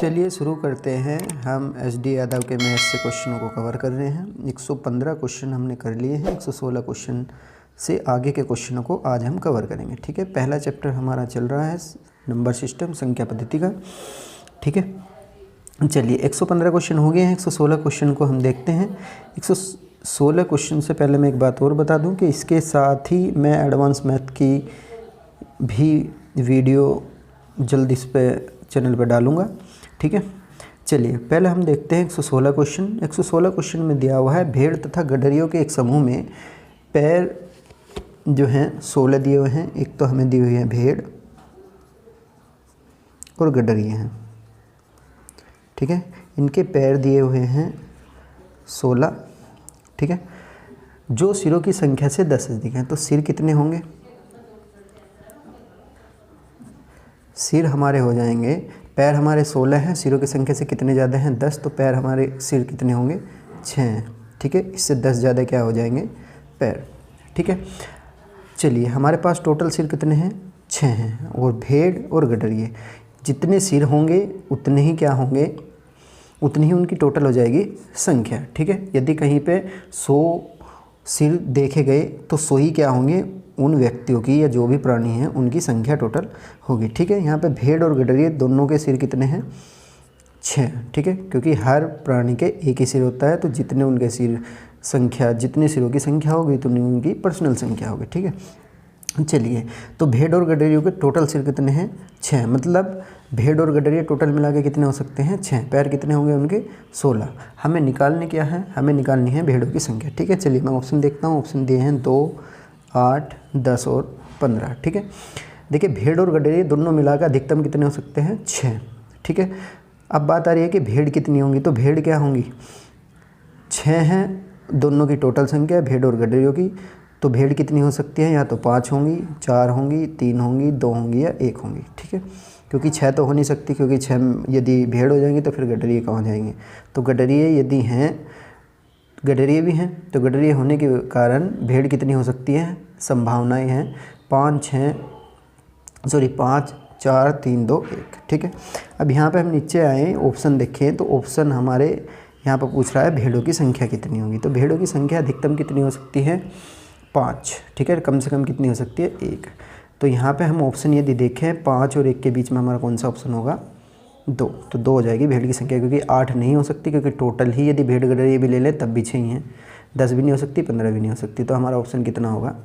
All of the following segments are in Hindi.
चलिए शुरू करते हैं। हम एसडी यादव के मैथ से क्वेश्चनों को कवर कर रहे हैं। 115 क्वेश्चन हमने कर लिए हैं। 116 क्वेश्चन से आगे के क्वेश्चनों को आज हम कवर करेंगे। ठीक है, पहला चैप्टर हमारा चल रहा है नंबर सिस्टम, संख्या पद्धति का। ठीक है, चलिए 115 क्वेश्चन हो गए हैं। 116 क्वेश्चन को हम देखते हैं। 116 क्वेश्चन से पहले मैं एक बात और बता दूं कि इसके साथ ही मैं एडवांस मैथ की भी वीडियो जल्द इस पे चैनल पर डालूँगा। ठीक है, चलिए पहले हम देखते हैं 116 क्वेश्चन। 116 क्वेश्चन में दिया हुआ है भेड़ तथा गडरियों के एक समूह में पैर जो हैं 16 दिए हुए हैं। एक तो हमें दी हुई है भेड़ और गडरिए हैं। ठीक है, इनके पैर दिए हुए हैं 16। ठीक है, जो सिरों की संख्या से 10 अधिक हैं, तो सिर कितने होंगे? सिर हमारे हो जाएंगे, पैर हमारे 16 हैं, सिरों की संख्या से कितने ज़्यादा हैं? 10, तो पैर हमारे सिर कितने होंगे? 6 हैं। ठीक है, इससे 10 ज़्यादा क्या हो जाएंगे? पैर। ठीक है, चलिए हमारे पास टोटल सिर कितने हैं? 6 हैं। और भेड़ और गडरिए जितने सिर होंगे उतने ही क्या होंगे? उतनी ही उनकी टोटल हो जाएगी संख्या। ठीक है, यदि कहीं पे 100 सिर देखे गए तो 100 ही क्या होंगे? उन व्यक्तियों की या जो भी प्राणी हैं उनकी संख्या टोटल होगी। ठीक है, यहाँ पे भेड़ और गडरिए दोनों के सिर कितने हैं? 6। ठीक है, क्योंकि हर प्राणी के एक ही सिर होता है, तो जितने उनके सिर संख्या, जितने सिरों की संख्या होगी उतनी उनकी पर्सनल संख्या होगी। ठीक है, चलिए तो भेड़ और गडरियों के टोटल सिर कितने हैं? 6। मतलब भेड़ और गडरिया टोटल मिला के कितने हो सकते हैं? 6। पैर कितने होंगे उनके? 16। हमें निकालने क्या है? हमें निकालनी है भेड़ों की संख्या। ठीक है, चलिए मैं ऑप्शन देखता हूँ। ऑप्शन दिए हैं 2, 8, 10 और 15। ठीक है, देखिए भेड़ और गडरिया दोनों मिलाकर अधिकतम कितने हो सकते हैं? 6। ठीक है, अब बात आ रही है कि भेड़ कितनी होंगी, तो भेड़ क्या होंगी? 6 हैं दोनों की टोटल संख्या भेड़ और गडरियों की, तो भेड़ कितनी हो सकती है? या तो 5 होंगी, 4 होंगी, 3 होंगी, 2 होंगी या 1 होंगी। ठीक है, क्योंकि 6 तो हो नहीं सकती, क्योंकि 6 यदि भेड़ हो जाएंगी तो फिर गडरिए कहाँ हो जाएंगे? तो गडरिए यदि हैं, गडरिए भी हैं, तो गडरिए होने के कारण भेड़ कितनी हो सकती है? संभावनाएं हैं 5, 4, 3, 2, 1। ठीक है, अब यहाँ पे हम नीचे आए, ऑप्शन देखें तो ऑप्शन हमारे यहाँ पर पूछ रहा है भेड़ों की संख्या कितनी होगी। तो भेड़ों की संख्या अधिकतम कितनी हो सकती है? 5। ठीक है, कम से कम कितनी हो सकती है? 1। तो यहाँ पे हम ऑप्शन यदि देखें 5 और 1 के बीच में हमारा कौन सा ऑप्शन होगा? 2। तो 2 हो जाएगी भेड़ की संख्या, क्योंकि 8 नहीं हो सकती, क्योंकि टोटल ही यदि भेड़ गडरिए भी ले लें तब भी 6 ही हैं। 10 भी नहीं हो सकती, 15 भी नहीं हो सकती, तो हमारा ऑप्शन कितना होगा?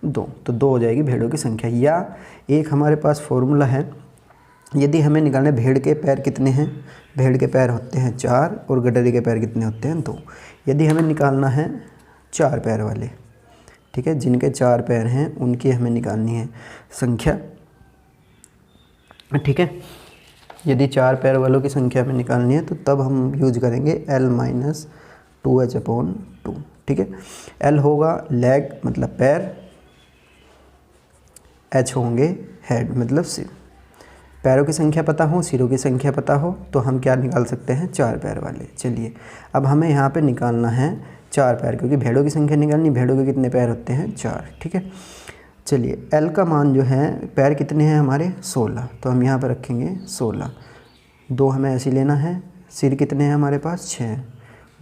2। तो 2 हो जाएगी भेड़ों की संख्या। या एक हमारे पास फॉर्मूला है, यदि हमें निकालना भेड़ के पैर कितने हैं? भेड़ के पैर होते हैं 4 और गडरिए के पैर कितने होते हैं? 2। यदि हमें निकालना है 4 पैर वाले, ठीक है, जिनके 4 पैर हैं उनकी हमें निकालनी है संख्या। ठीक है, यदि 4 पैर वालों की संख्या हमें निकालनी है तो तब हम यूज करेंगे L-2h/2। ठीक है, L होगा लेग मतलब पैर, H होंगे हेड मतलब सिर। पैरों की संख्या पता हो, सिरों की संख्या पता हो, तो हम क्या निकाल सकते हैं? 4 पैर वाले। चलिए अब हमें यहाँ पे निकालना है 4 पैर, क्योंकि भेड़ों की संख्या निकालनी। भेड़ों के कितने पैर होते हैं? 4। ठीक है, चलिए L का मान जो है, पैर कितने हैं हमारे? 16, तो हम यहाँ पर रखेंगे 16। 2 हमें ऐसे लेना है। सिर कितने हैं हमारे पास? 6।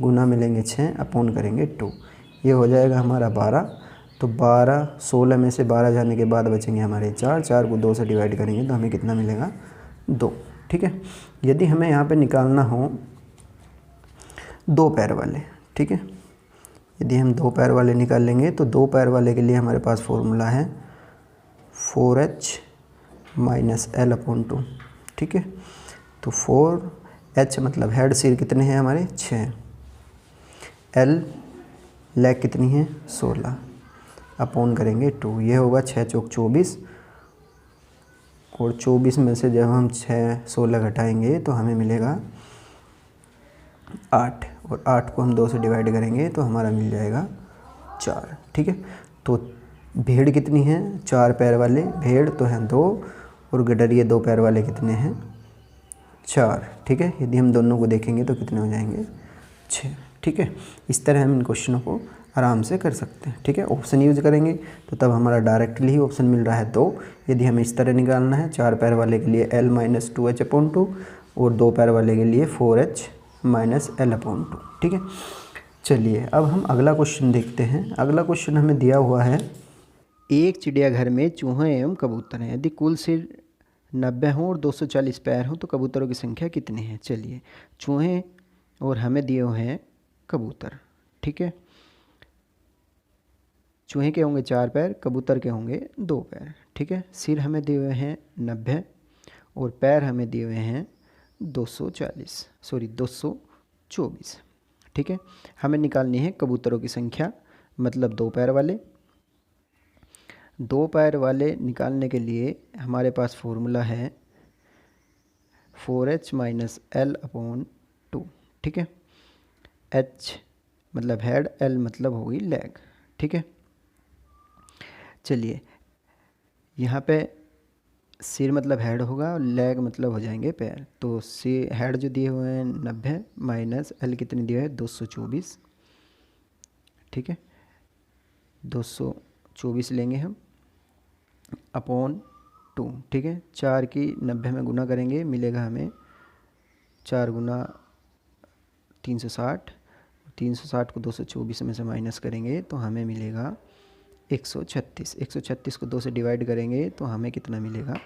गुना मिलेंगे 6 अपॉन करेंगे 2, ये हो जाएगा हमारा 12। तो 12, 16 में से 12 जाने के बाद बचेंगे हमारे 4। 4 को 2 से डिवाइड करेंगे तो हमें कितना मिलेगा? 2। ठीक है, यदि हमें यहाँ पे निकालना हो 2 पैर वाले, ठीक है, यदि हम 2 पैर वाले निकाल लेंगे तो 2 पैर वाले के लिए हमारे पास फॉर्मूला है 4h - L/2। ठीक है, तो 4h मतलब हेड, सिर कितने हैं हमारे? 6। L लेग कितनी है? 16 अपॉन करेंगे 2, ये होगा 6 चौक 24, और 24 में से जब हम 16 घटाएंगे तो हमें मिलेगा 8, और 8 को हम 2 से डिवाइड करेंगे तो हमारा मिल जाएगा 4। ठीक है, तो भेड़ कितनी है? 4 पैर वाले भेड़ तो हैं 2, और गडरिए 2 पैर वाले कितने हैं? 4। ठीक है, यदि हम दोनों को देखेंगे तो कितने हो जाएंगे? 6। ठीक है, इस तरह हम इन क्वेश्चनों को आराम से कर सकते हैं। ठीक है, ऑप्शन यूज़ करेंगे तो तब हमारा डायरेक्टली ही ऑप्शन मिल रहा है 2। यदि हमें इस तरह निकालना है 4 पैर वाले के लिए L - 2h/2, और 2 पैर वाले के लिए 4h माइनस L/2। ठीक है, चलिए अब हम अगला क्वेश्चन देखते हैं। अगला क्वेश्चन हमें दिया हुआ है, एक चिड़ियाघर में चूहे एवं कबूतर हैं। यदि कुल सिर 90 हों और 240 पैर हों तो कबूतरों की संख्या कितनी है। चलिए, चूहे और हमें दिए हुए हैं कबूतर। ठीक है, चूहे के होंगे 4 पैर, कबूतर के होंगे 2 पैर। ठीक है, सिर हमें दिए हुए हैं 90 और पैर हमें दिए हुए हैं 224। ठीक है, हमें निकालनी है कबूतरों की संख्या, मतलब 2 पैर वाले। 2 पैर वाले निकालने के लिए हमारे पास फॉर्मूला है 4h माइनस L/2। ठीक है, h मतलब हेड, L मतलब होगी लेग। ठीक है, चलिए यहाँ पे सिर मतलब हेड होगा और लेग मतलब हो जाएंगे पैर। तो सिर हेड जो दिए हुए हैं 90 माइनस L कितनी दिए है 224। ठीक है, 224 लेंगे हम अपॉन 2। ठीक है, 4 की 90 में गुना करेंगे, मिलेगा हमें 4 गुना 360। 360 को 224 में से माइनस करेंगे तो हमें मिलेगा 136। 136 को 2 से डिवाइड करेंगे तो हमें कितना मिलेगा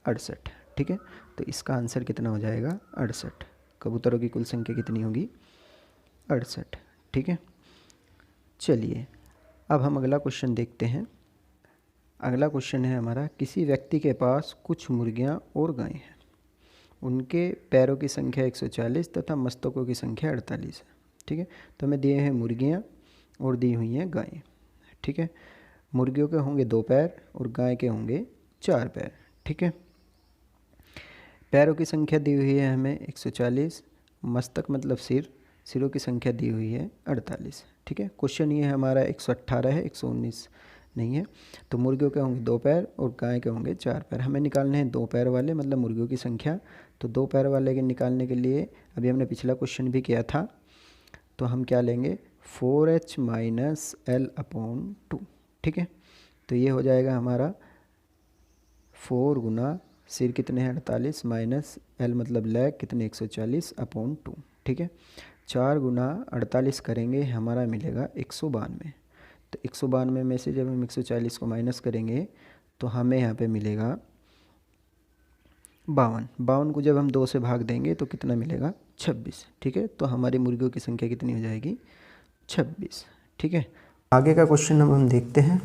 68। ठीक है, तो इसका आंसर कितना हो जाएगा 68। कबूतरों की कुल संख्या कितनी होगी 68। ठीक है, चलिए अब हम अगला क्वेश्चन देखते हैं। अगला क्वेश्चन है हमारा, किसी व्यक्ति के पास कुछ मुर्गियां और गायें हैं। उनके पैरों की संख्या 140 तथा मस्तकों की संख्या 48 है। ठीक है, तो हमें दिए हैं मुर्गियां और दी हुई हैं गायें। ठीक है, मुर्गियों के होंगे 2 पैर और गाय के होंगे 4 पैर। ठीक है, पैरों की संख्या दी हुई है हमें 140, मस्तक मतलब सिर, सिरों की संख्या दी हुई है 48। ठीक है, क्वेश्चन ये है हमारा 118 है, 119 नहीं है। तो मुर्गियों के होंगे 2 पैर और गाय के होंगे 4 पैर। हमें निकालने हैं 2 पैर वाले मतलब मुर्गियों की संख्या। तो 2 पैर वाले के निकालने के लिए अभी हमने पिछला क्वेश्चन भी किया था, तो हम क्या लेंगे 4h माइनस L/2। ठीक है, तो ये हो जाएगा हमारा 4 गुना सिर कितने हैं 48 माइनस L मतलब लेग कितने 140/2। ठीक है, 4 गुना 48 करेंगे हमारा मिलेगा 192। तो 192 में से जब हम 140 को माइनस करेंगे तो हमें यहाँ पे मिलेगा 52। 52 को जब हम 2 से भाग देंगे तो कितना मिलेगा 26। ठीक है, तो हमारी मुर्गियों की संख्या कितनी हो जाएगी 26। ठीक है, आगे का क्वेश्चन अब हम देखते हैं।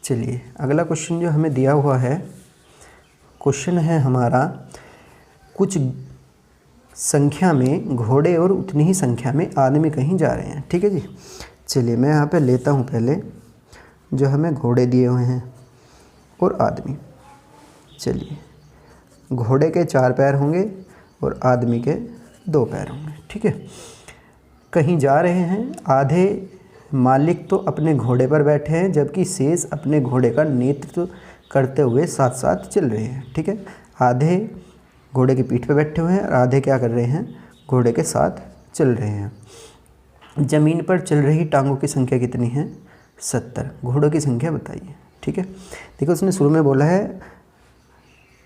चलिए अगला क्वेश्चन जो हमें दिया हुआ है, क्वेश्चन है हमारा, कुछ संख्या में घोड़े और उतनी ही संख्या में आदमी कहीं जा रहे हैं। ठीक है जी, चलिए मैं यहाँ पे लेता हूँ पहले जो हमें घोड़े दिए हुए हैं और आदमी। चलिए, घोड़े के 4 पैर होंगे और आदमी के 2 पैर होंगे। ठीक है, कहीं जा रहे हैं। आधे मालिक तो अपने घोड़े पर बैठे हैं जबकि शेष अपने घोड़े का नेतृत्व करते हुए साथ साथ चल रहे हैं। ठीक है, आधे घोड़े की पीठ पर बैठे हुए हैं और आधे क्या कर रहे हैं घोड़े के साथ चल रहे हैं। ज़मीन पर चल रही टांगों की संख्या कितनी है 70। घोड़ों की संख्या बताइए। ठीक है, देखो उसने शुरू में बोला है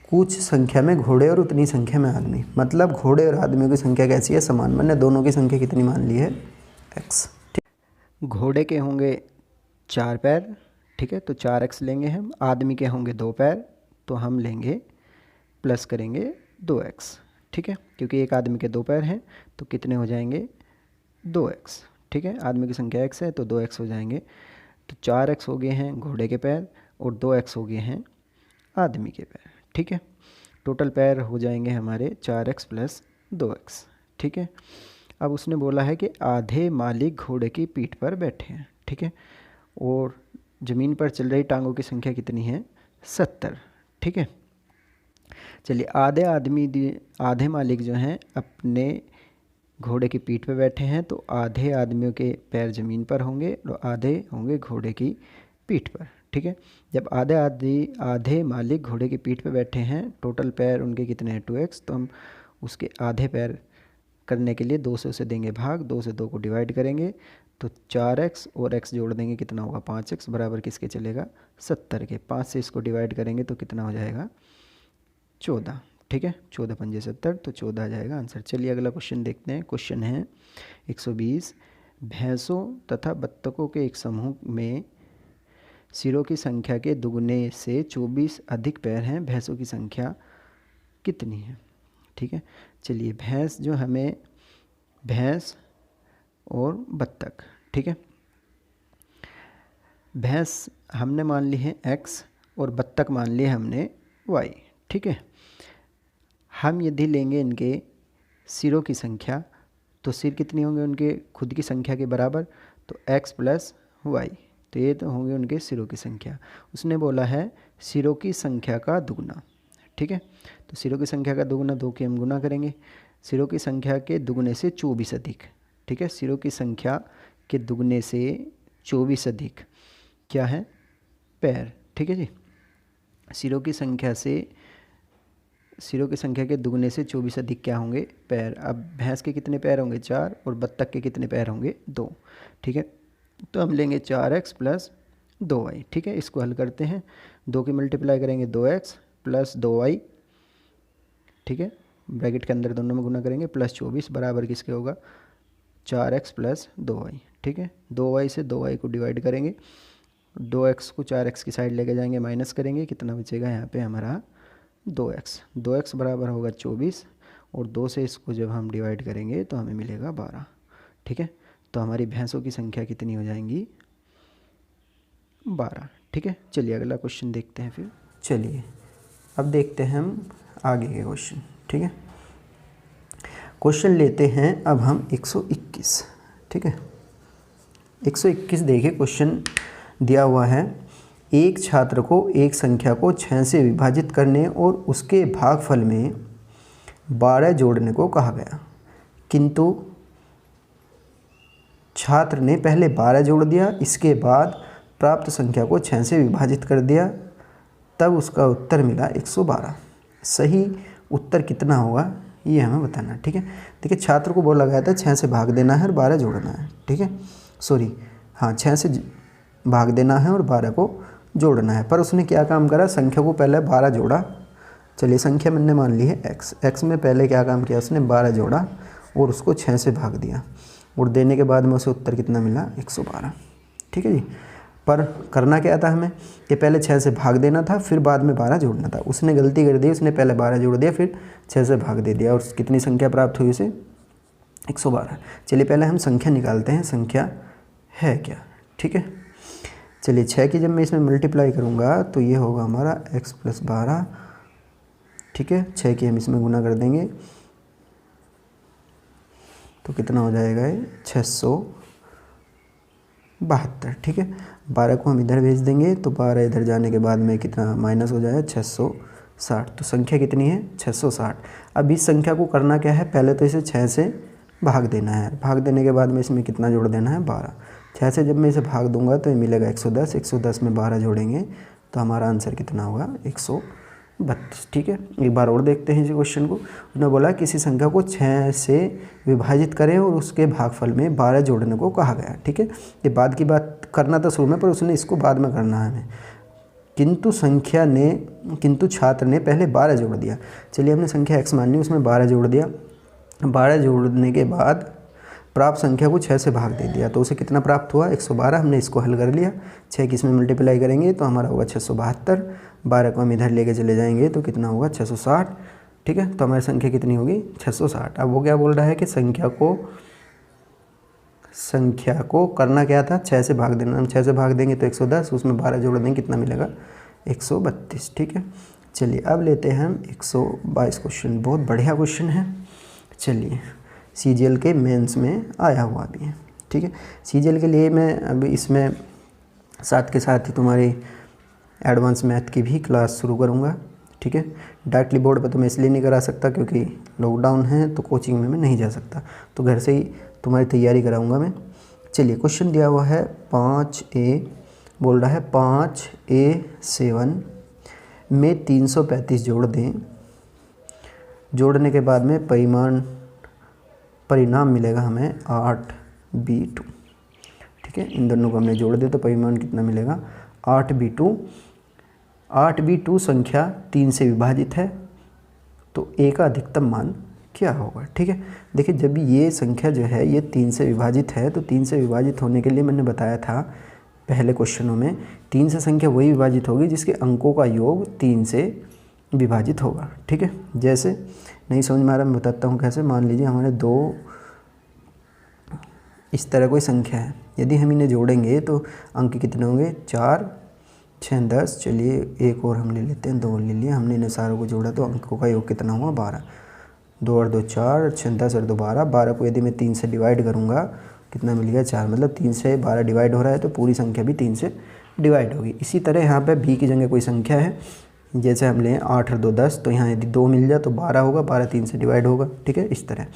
कुछ संख्या में घोड़े और उतनी संख्या में आदमी, मतलब घोड़े और आदमियों की संख्या कैसी है समान। मैंने दोनों की संख्या कितनी मान ली है x। घोड़े के होंगे 4 पैर। ठीक है, तो 4x लेंगे हम। आदमी के होंगे 2 पैर तो हम लेंगे प्लस करेंगे 2x। ठीक है, क्योंकि एक आदमी के 2 पैर हैं तो कितने हो जाएंगे 2x। ठीक है, आदमी की संख्या x है तो 2x हो जाएंगे। तो 4x हो गए हैं घोड़े के पैर और 2x हो गए हैं आदमी के पैर। ठीक है, टोटल पैर हो जाएंगे हमारे 4x प्लस 2x। ठीक है, अब उसने बोला है कि आधे मालिक घोड़े की पीठ पर बैठे हैं। ठीक है, और ज़मीन पर चल रही टांगों की संख्या कितनी है 70। ठीक है, चलिए आधे मालिक जो हैं अपने घोड़े की पीठ पर बैठे हैं तो आधे आदमियों के पैर ज़मीन पर होंगे और आधे होंगे घोड़े की पीठ पर। ठीक है, जब आधे मालिक घोड़े की पीठ पर बैठे हैं, टोटल पैर उनके कितने हैं 2x, तो हम उसके आधे पैर करने के लिए 2 से उसे देंगे भाग, 2 से 2 को डिवाइड करेंगे तो 4x और x जोड़ देंगे कितना होगा 5x बराबर किसके चलेगा 70 के। 5 से इसको डिवाइड करेंगे तो कितना हो जाएगा 14। ठीक है, 14 पंजे 70, तो 14 आ जाएगा आंसर। चलिए अगला क्वेश्चन देखते हैं। क्वेश्चन है 120, भैंसों तथा बत्तखों के एक समूह में सिरों की संख्या के दुगने से 24 अधिक पैर हैं, भैंसों की संख्या कितनी है? ठीक है, चलिए भैंस जो हमें, भैंस और बत्तख, ठीक है, भैंस हमने मान ली है x और बत्तख मान लिए हमने y, ठीक है। हम यदि लेंगे इनके सिरों की संख्या, तो सिर कितने होंगे उनके खुद की संख्या के बराबर, तो x प्लस वाई, तो ये तो होंगे उनके सिरों की संख्या। उसने बोला है सिरों की संख्या का दुगना, ठीक है, तो सिरों की संख्या का दुगना 2 की हम गुना करेंगे, सिरों की संख्या के दुगने से 24 अधिक, ठीक है, सिरों की संख्या के दुगने से 24 अधिक क्या है? पैर, ठीक है जी। सिरों की संख्या के दुगने से 24 अधिक क्या होंगे? पैर। अब भैंस के कितने पैर होंगे? 4, और बत्तख के कितने पैर होंगे? 2, ठीक है। तो हम लेंगे 4x प्लस 2y, ठीक है, इसको हल करते हैं। 2 की मल्टीप्लाई करेंगे 2x प्लस 2y, ठीक है, ब्रैकेट के अंदर दोनों में गुना करेंगे, प्लस 24 बराबर किसके होगा? 4x प्लस 2y, ठीक है। 2y से 2y को डिवाइड करेंगे, 2x को 4x की साइड लेके जाएंगे, माइनस करेंगे, कितना बचेगा यहाँ पे हमारा? 2x बराबर होगा 24, और 2 से इसको जब हम डिवाइड करेंगे तो हमें मिलेगा 12, ठीक है। तो हमारी भैंसों की संख्या कितनी हो जाएंगी? 12, ठीक है। चलिए अगला क्वेश्चन देखते हैं फिर। चलिए अब देखते हैं हम आगे के क्वेश्चन, ठीक है। क्वेश्चन लेते हैं अब हम 121, ठीक है। 121 देखिए, क्वेश्चन दिया हुआ है, एक छात्र को एक संख्या को 6 से विभाजित करने और उसके भागफल में 12 जोड़ने को कहा गया, किंतु छात्र ने पहले 12 जोड़ दिया, इसके बाद प्राप्त संख्या को 6 से विभाजित कर दिया, तब उसका उत्तर मिला 112। सही उत्तर कितना होगा ये हमें बताना, ठीक है। देखिए छात्र को बोला गया था 6 से भाग देना है और 12 जोड़ना है, ठीक है, सॉरी हाँ 6 से भाग देना है और 12 को जोड़ना है। पर उसने क्या काम करा? संख्या को पहले 12 जोड़ा। चलिए संख्या मैंने मान ली है x में पहले क्या काम किया? उसने 12 जोड़ा और उसको 6 से भाग दिया, और देने के बाद में उसे उत्तर कितना मिला? 112, ठीक है जी। पर करना क्या था हमें कि पहले 6 से भाग देना था, फिर बाद में 12 जोड़ना था। उसने गलती कर दी, उसने पहले 12 जोड़ दिया, फिर 6 से भाग दे दिया, और कितनी संख्या प्राप्त हुई उसे? 112। चलिए पहले हम संख्या निकालते हैं, संख्या है क्या, ठीक है। चलिए 6 की जब मैं इसमें मल्टीप्लाई करूँगा तो ये होगा हमारा x प्लस 12, ठीक है। 6 की हम इसमें गुना कर देंगे तो कितना हो जाएगा? ये 672, ठीक है। 12 को हम इधर भेज देंगे तो 12 इधर जाने के बाद में कितना माइनस हो जाएगा? 660। तो संख्या कितनी है? 660। अब इस संख्या को करना क्या है? पहले तो इसे 6 से भाग देना है, भाग देने के बाद में इसमें कितना जोड़ देना है? 12। 6 से जब मैं इसे भाग दूंगा तो ये मिलेगा 110, 110 में 12 जोड़ेंगे तो हमारा आंसर कितना होगा? 132, ठीक है। एक बार और देखते हैं इस क्वेश्चन को। उसने बोला किसी संख्या को 6 से विभाजित करें और उसके भागफल में 12 जोड़ने को कहा गया, ठीक है। ये बाद की बात करना था शुरू में, पर उसने इसको बाद में करना है हमें। किंतु छात्र ने पहले 12 जोड़ दिया। चलिए हमने संख्या x मान ली, उसमें 12 जोड़ दिया, 12 जोड़ने के बाद प्राप्त संख्या को 6 से भाग दे दिया, तो उसे कितना प्राप्त हुआ? 112। हमने इसको हल कर लिया, 6 की इसमें मल्टीप्लाई करेंगे तो हमारा होगा 672, 12 को हम इधर लेके चले जाएंगे तो कितना होगा? 660, ठीक है। तो हमारी संख्या कितनी होगी? 660। अब वो क्या बोल रहा है कि संख्या को करना क्या था? 6 से भाग देना। हम 6 से भाग देंगे तो 110, उसमें 12 जोड़ देंगे, कितना मिलेगा? 132, ठीक है। चलिए अब लेते हैं हम 122 क्वेश्चन, बहुत बढ़िया क्वेश्चन है। चलिए CGL के मेंस में आया हुआ भी है, ठीक है। CGL के लिए मैं अभी इसमें साथ के साथ ही तुम्हारी एडवांस मैथ की भी क्लास शुरू करूँगा, ठीक है। डायरेक्टली बोर्ड पर तो मैं इसलिए नहीं करा सकता क्योंकि लॉकडाउन है, तो कोचिंग में मैं नहीं जा सकता, तो घर से ही तुम्हारी तैयारी कराऊँगा मैं। चलिए क्वेश्चन दिया हुआ है 5A, बोल रहा है 5A7 में 335 जोड़ दें, जोड़ने के बाद में परिणाम मिलेगा हमें 8B2, ठीक है। इन दोनों को हमने जोड़ दिया तो परिमाण कितना मिलेगा? 8B2। 8B2 संख्या 3 से विभाजित है तो ए का अधिकतम मान क्या होगा। ठीक है, देखिए जब ये संख्या जो है ये 3 से विभाजित है, तो 3 से विभाजित होने के लिए मैंने बताया था पहले क्वेश्चनों में, 3 से संख्या वही विभाजित होगी जिसके अंकों का योग 3 से विभाजित होगा। ठीक है, जैसे नहीं समझ में आ रहा मैं बताता हूँ कैसे। मान लीजिए हमारे 2 इस तरह कोई संख्या है, यदि हम इन्हें जोड़ेंगे तो अंक कितने होंगे, 4 6 10। चलिए एक और हम ले लेते हैं, 2 ले लिए हमने, इन्हें सारों को जोड़ा तो अंकों का योग कितना हुआ, 12। 2 और 2 4, 6 10 और 2 12। 12 को यदि मैं 3 से डिवाइड करूँगा कितना मिल गया, 4। मतलब 3 से 12 डिवाइड हो रहा है तो पूरी संख्या भी 3 से डिवाइड होगी। इसी तरह यहाँ पे बी की जगह कोई संख्या है, जैसे हम लें 8 और 2 10, तो यहाँ यदि 2 मिल जाए तो 12 होगा, 12 3 से डिवाइड होगा। ठीक है, इस तरह।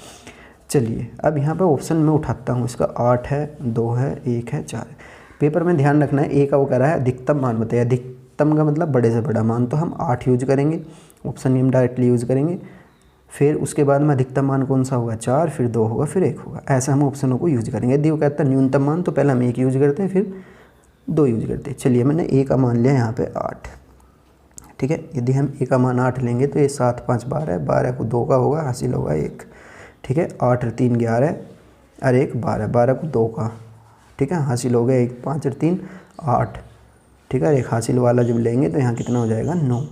चलिए अब यहाँ पे ऑप्शन में उठाता हूँ, इसका 8 है, 2 है, 1 है, 4 है। पेपर में ध्यान रखना है, ए का वो कह रहा है अधिकतम मान बताइए। अधिकतम का मतलब बड़े से बड़ा मान, तो हम 8 यूज करेंगे, ऑप्शन में हम डायरेक्टली यूज़ करेंगे। फिर उसके बाद में अधिकतम मान कौन सा होगा, 4, फिर 2 होगा, फिर 1 होगा। ऐसा हम ऑप्शनों को यूज करेंगे। यदि वो कहता है न्यूनतम मान तो पहले हम 1 यूज करते हैं, फिर 2 यूज करते हैं। चलिए मैंने ए का मान लिया यहाँ पे 8। ठीक है, यदि हम ए का मान 8 लेंगे तो ये 7 5 12, 12 को 2 का होगा, हासिल होगा 1। ठीक है, 8 और 3 11 और 1 12, 12 को 2 का, ठीक है, हासिल हो गया 1। 5 और 3 8। ठीक है, एक हासिल वाला जब लेंगे तो यहाँ कितना हो जाएगा, 9।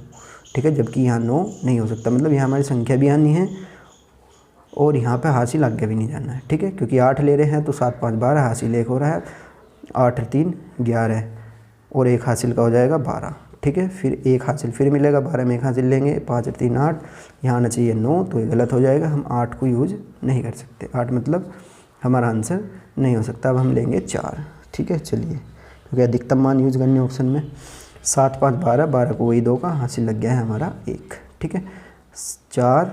ठीक है, जबकि यहाँ 9 नहीं हो सकता, मतलब यहाँ हमारी संख्या भी आनी है और यहाँ पे हासिल आगे भी नहीं जाना है। ठीक है, क्योंकि 8 ले रहे हैं तो 7 5 12, हासिल 1 हो रहा है, 8 और 3 11 और 1 हासिल का हो जाएगा 12। ठीक है, फिर 1 हासिल फिर मिलेगा, 12 में 1 हासिल लेंगे, 5 और 3 8, यहाँ आना चाहिए 9, तो ये गलत हो जाएगा, हम 8 को यूज नहीं कर सकते। 8 मतलब हमारा आंसर नहीं हो सकता। अब हम लेंगे 4। ठीक है, चलिए क्योंकि अधिकतम मान यूज करने ऑप्शन में। 7 5 12, 12 को वही 2 का, हासिल लग गया है हमारा 1। ठीक है, 4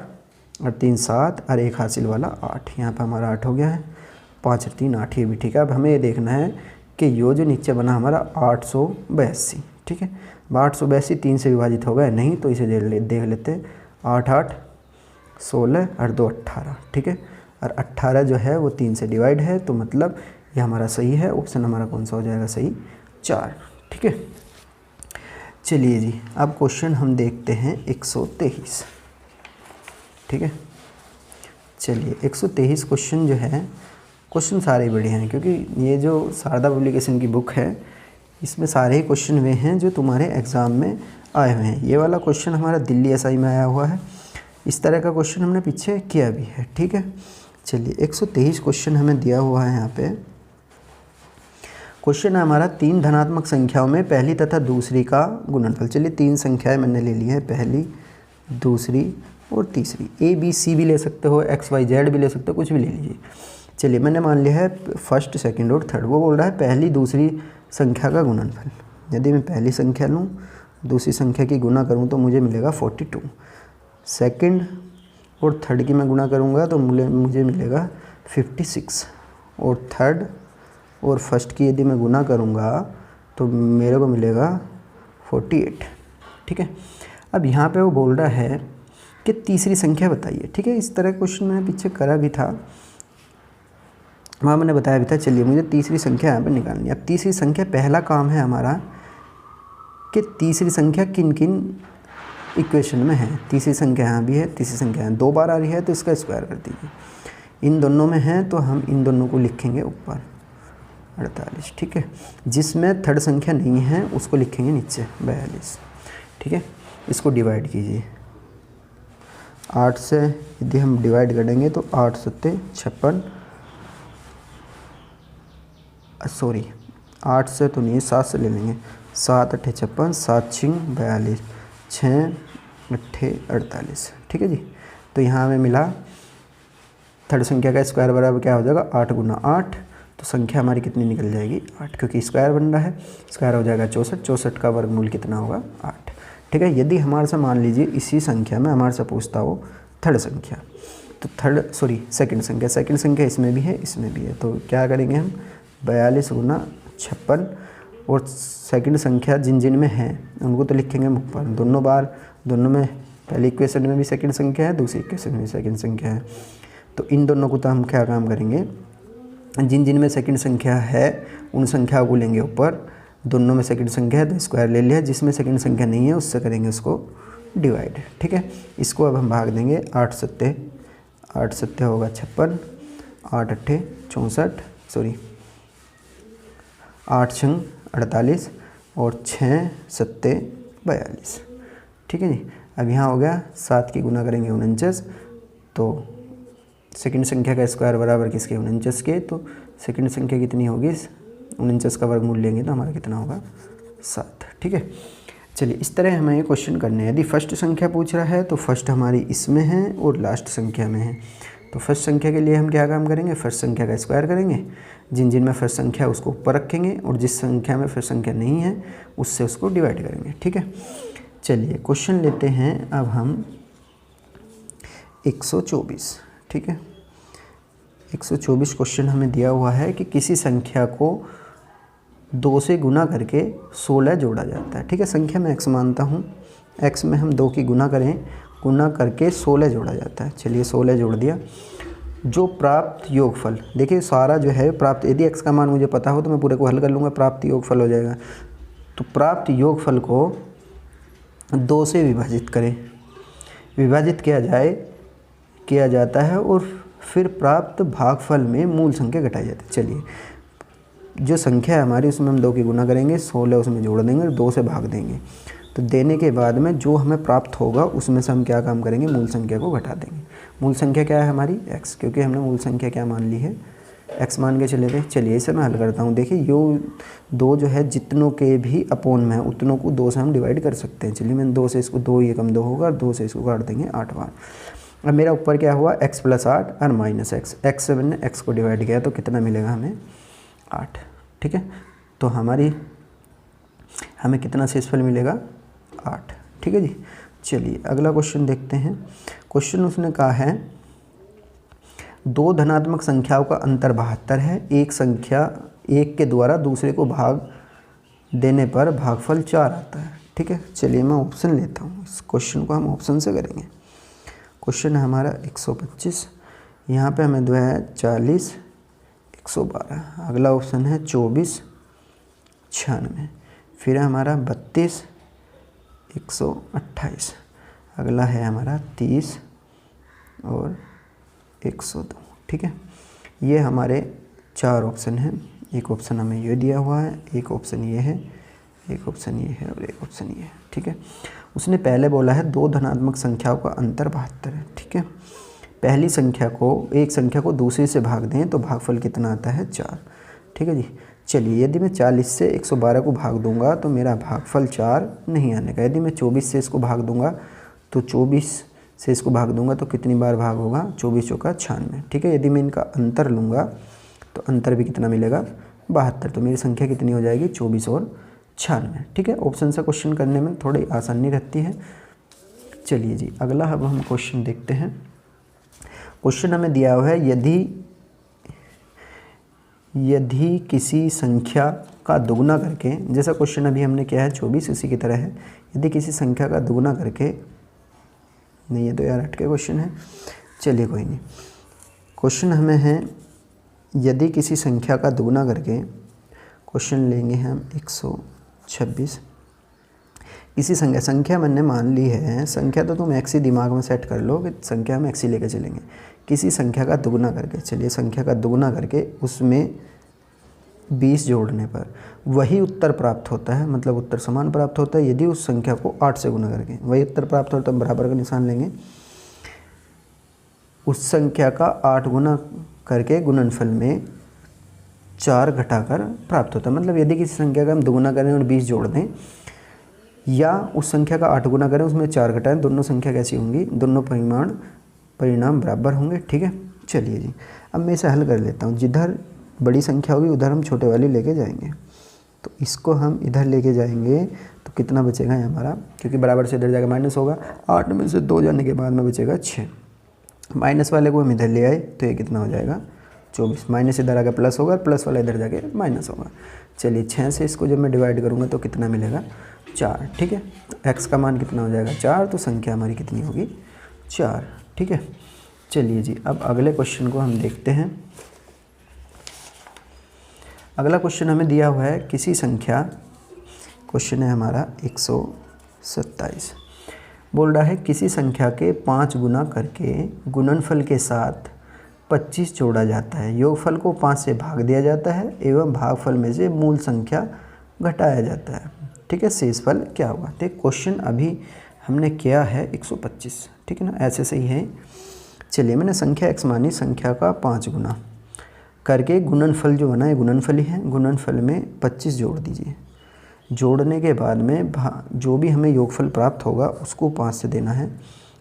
और 3 7 और 1 हासिल वाला 8, यहाँ पर हमारा 8 हो गया है। 5 और 3 8, ये भी ठीक है। अब हमें ये देखना है कि यो जो नीचे बना हमारा 882। ठीक है, 882 3 से विभाजित होगा नहीं, तो इसे देख लेते हैं। 8 8 16 और 2 18। ठीक है, और 18 जो है वो 3 से डिवाइड है, तो मतलब ये हमारा सही है। ऑप्शन हमारा कौन सा हो जाएगा सही, 4। ठीक है, चलिए जी अब क्वेश्चन हम देखते हैं 123। ठीक है, चलिए 123 क्वेश्चन जो है, क्वेश्चन सारे बड़े हैं क्योंकि ये जो शारदा पब्लिकेशन की बुक है इसमें सारे ही क्वेश्चन वे हैं जो तुम्हारे एग्ज़ाम में आए हुए हैं। ये वाला क्वेश्चन हमारा दिल्ली एसआई में आया हुआ है, इस तरह का क्वेश्चन हमने पीछे किया भी है। ठीक है, चलिए 123 क्वेश्चन हमें दिया हुआ है। यहाँ पे क्वेश्चन है हमारा 3 धनात्मक संख्याओं में पहली तथा दूसरी का गुणनफल। चलिए 3 संख्याएं मैंने ले ली है, पहली, दूसरी और तीसरी। ए बी सी भी ले सकते हो, एक्स वाई जेड भी ले सकते हो, कुछ भी ले लीजिए। चलिए मैंने मान लिया है फर्स्ट, सेकंड और थर्ड। वो बोल रहा है पहली दूसरी संख्या का गुणनफल। यदि मैं पहली संख्या लूँ, दूसरी संख्या की गुना करूँ तो मुझे मिलेगा 42। सेकंड और थर्ड की मैं गुना करूँगा तो मुझे मिलेगा 56। और थर्ड और फर्स्ट की यदि मैं गुना करूँगा तो मेरे को मिलेगा 48। ठीक है, अब यहाँ पे वो बोल रहा है कि तीसरी संख्या बताइए। ठीक है, इस तरह क्वेश्चन मैंने पीछे करा भी था, वहाँ मैंने बताया भी था। चलिए मुझे तीसरी संख्या यहाँ पे निकालनी है। अब तीसरी संख्या, पहला काम है हमारा कि तीसरी संख्या किन किन इक्वेशन में है। तीसरी संख्या यहाँ भी है, तीसरी संख्या यहाँ 2 बार आ रही है तो इसका स्क्वायर कर दीजिए। इन दोनों में है तो हम इन दोनों को लिखेंगे ऊपर 48। ठीक है, जिसमें थर्ड संख्या नहीं है उसको लिखेंगे नीचे 42। ठीक है, इसको डिवाइड कीजिए 8 से। यदि हम डिवाइड करेंगे तो 8 7 56, सॉरी 8 से तो नहीं, 7 से ले लेंगे। 7 8 56, 7 6 42, 6 8 48। ठीक है जी, तो यहाँ हमें मिला थर्ड संख्या का स्क्वायर बराबर क्या हो जाएगा 8 गुना 8, तो संख्या हमारी कितनी निकल जाएगी 8, क्योंकि स्क्वायर बन रहा है। स्क्वायर हो जाएगा 64, 64 का वर्गमूल कितना होगा 8। ठीक है, यदि हमारे से मान लीजिए इसी संख्या में हमारे से पूछता हो थर्ड संख्या, तो सेकंड संख्या, सेकंड संख्या इसमें भी है इसमें भी है, तो क्या करेंगे हम 42 गुना 56, और सेकंड संख्या जिन जिन में है उनको तो लिखेंगे ऊपर दोनों बार। दोनों में पहली इक्वेशन में भी सेकंड संख्या है, दूसरी इक्वेशन में भी सेकंड संख्या है, तो इन दोनों को तो हम क्या काम करेंगे, जिन जिन में सेकंड संख्या है उन संख्याओं को लेंगे ऊपर। दोनों में सेकंड संख्या है तो स्क्वायर ले लिया, जिसमें सेकंड संख्या नहीं है उससे करेंगे उसको डिवाइड। ठीक है, इसको अब हम भाग देंगे 8 सत्ते होगा 56, 8 अट्ठे 64, सॉरी 8 छंग 48 और 6 सत्ते 42। ठीक है जी। अब यहाँ हो गया 7 की गुना करेंगे 49, तो सेकंड संख्या का स्क्वायर बराबर किसके 49 के, तो सेकंड संख्या कितनी होगी 49 का वर्गमूल लेंगे तो हमारा कितना होगा 7। ठीक है, चलिए इस तरह हमें ये क्वेश्चन करने हैं। यदि फर्स्ट संख्या पूछ रहा है तो फर्स्ट हमारी इसमें है और लास्ट संख्या में है, तो फर्स्ट संख्या के लिए हम क्या काम करेंगे, फर्स्ट संख्या का स्क्वायर करेंगे, जिन में फर्स्ट संख्या उसको ऊपर रखेंगे और जिस संख्या में फर्स्ट संख्या नहीं है उससे उसको डिवाइड करेंगे। ठीक है, चलिए क्वेश्चन लेते हैं अब हम 124। ठीक है, 124 क्वेश्चन हमें दिया हुआ है कि किसी संख्या को 2 से गुना करके 16 जोड़ा जाता है। ठीक है, संख्या में x मानता हूँ, x में हम 2 की गुना करके 16 जोड़ा जाता है। चलिए 16 जोड़ दिया। जो प्राप्त योगफल, देखिए सारा जो है प्राप्त, यदि x का मान मुझे पता हो तो मैं पूरे को हल कर लूँगा, प्राप्त योगफल हो जाएगा। तो प्राप्त योगफल को 2 से विभाजित करें, विभाजित किया जाता है और फिर प्राप्त भागफल में मूल संख्या घटाई जाती है। चलिए जो संख्या है हमारी उसमें हम 2 की गुना करेंगे, 16 उसमें जोड़ देंगे और 2 से भाग देंगे, तो देने के बाद में जो हमें प्राप्त होगा उसमें से हम क्या काम करेंगे, मूल संख्या को घटा देंगे। मूल संख्या क्या है हमारी x, क्योंकि हमने मूल संख्या क्या मान ली है, x मान के चले गए। चलिए इसे मैं हल करता हूँ। देखिए यो 2 जो है जितनों के भी अपोन में है उतनों को 2 से हम डिवाइड कर सकते हैं। चलिए मैंने 2 से इसको 2 ये कम 2 होगा और 2 से इसको काट देंगे 8 बार। अब मेरा ऊपर क्या हुआ x + 8 और माइनस x से मैंने x को डिवाइड किया तो कितना मिलेगा हमें 8। ठीक है, तो हमें कितना शेषफल मिलेगा 8। ठीक है जी। चलिए अगला क्वेश्चन देखते हैं। क्वेश्चन उसने कहा है 2 धनात्मक संख्याओं का अंतर 72 है, एक संख्या 1 के द्वारा दूसरे को भाग देने पर भागफल 4 आता है। ठीक है, चलिए मैं ऑप्शन लेता हूँ, इस क्वेश्चन को हम ऑप्शन से करेंगे। क्वेश्चन है हमारा 125, यहाँ पे हमें दो है 40 112, अगला ऑप्शन है 24 96, फिर है हमारा 32 128, अगला है हमारा 30 और 102। ठीक है, ये हमारे 4 ऑप्शन हैं। एक ऑप्शन हमें ये दिया हुआ है, एक ऑप्शन ये है, एक ऑप्शन ये है और एक ऑप्शन ये है। ठीक है, उसने पहले बोला है 2 धनात्मक संख्याओं का अंतर 72 है। ठीक है, पहली संख्या को एक संख्या को दूसरी से भाग दें तो भागफल कितना आता है 4। ठीक है जी। चलिए यदि मैं 40 से 112 को भाग दूंगा तो मेरा भागफल 4 नहीं आने का। यदि मैं 24 से इसको भाग दूंगा तो 24 से इसको भाग दूंगा तो कितनी बार भाग होगा, 24 चौका 96। ठीक है, यदि मैं इनका अंतर लूँगा तो अंतर भी कितना मिलेगा 72, तो मेरी संख्या कितनी हो जाएगी 24 और 96। ठीक है, ऑप्शन से क्वेश्चन करने में थोड़ी आसानी रहती है। चलिए जी अगला अब हम क्वेश्चन देखते हैं। क्वेश्चन हमें दिया हुआ है यदि किसी संख्या का दुगुना करके, जैसा क्वेश्चन अभी हमने किया है 24 उसी की तरह है, यदि किसी संख्या का दुगुना करके, नहीं ये तो यार हटके क्वेश्चन है, चलिए कोई नहीं। क्वेश्चन हमें है यदि किसी संख्या का दुगुना करके, क्वेश्चन लेंगे हम 126, किसी संख्या मैंने मान ली है, संख्या तो तुम x ही दिमाग में सेट कर लो कि संख्या हम x ही लेकर चलेंगे। किसी संख्या का दुगुना करके, चलिए संख्या का दुगुना करके उसमें 20 जोड़ने पर वही उत्तर प्राप्त होता है, मतलब उत्तर समान प्राप्त होता है यदि उस संख्या को 8 से गुना करके वही उत्तर प्राप्त होता है, बराबर का निशान लेंगे। उस संख्या का 8 गुना करके गुणनफल में 4 घटाकर प्राप्त होता है। मतलब यदि किसी संख्या का हम दुगुना करें और 20 जोड़ दें या उस संख्या का 8 गुना करें उसमें 4 घटाएं, दोनों संख्या कैसी होंगी, दोनों परिणाम बराबर होंगे। ठीक है, चलिए जी अब मैं इसे हल कर लेता हूँ। जिधर बड़ी संख्या होगी उधर हम छोटे वाली लेके जाएंगे, तो इसको हम इधर लेके जाएंगे तो कितना बचेगा ये हमारा, क्योंकि बराबर से इधर जाकर माइनस होगा, 8 में से 2 जाने के बाद में बचेगा 6, माइनस वाले को हम इधर ले आए तो ये कितना हो जाएगा 24, माइनस इधर आकर प्लस होगा, प्लस वाला इधर जाके माइनस होगा। चलिए 6 से इसको जब मैं डिवाइड करूँगा तो कितना मिलेगा 4। ठीक है, तो x का मान कितना हो जाएगा 4, तो संख्या हमारी कितनी होगी 4। ठीक है, चलिए जी अब अगले क्वेश्चन को हम देखते हैं। अगला क्वेश्चन हमें दिया हुआ है किसी संख्या, क्वेश्चन है हमारा 127, बोल रहा है किसी संख्या के 5 गुना करके गुणनफल के साथ 25 जोड़ा जाता है, योगफल को 5 से भाग दिया जाता है एवं भागफल में से मूल संख्या घटाया जाता है। ठीक है, शेषफल क्या होगा। तो क्वेश्चन अभी हमने किया है 125, ठीक है ना, ऐसे सही है। चलिए, मैंने संख्या x मानी संख्या का 5 गुना करके गुणनफल जो बना है गुणनफल ही है, गुणनफल में 25 जोड़ दीजिए। जोड़ने के बाद में जो भी हमें योगफल प्राप्त होगा उसको 5 से देना है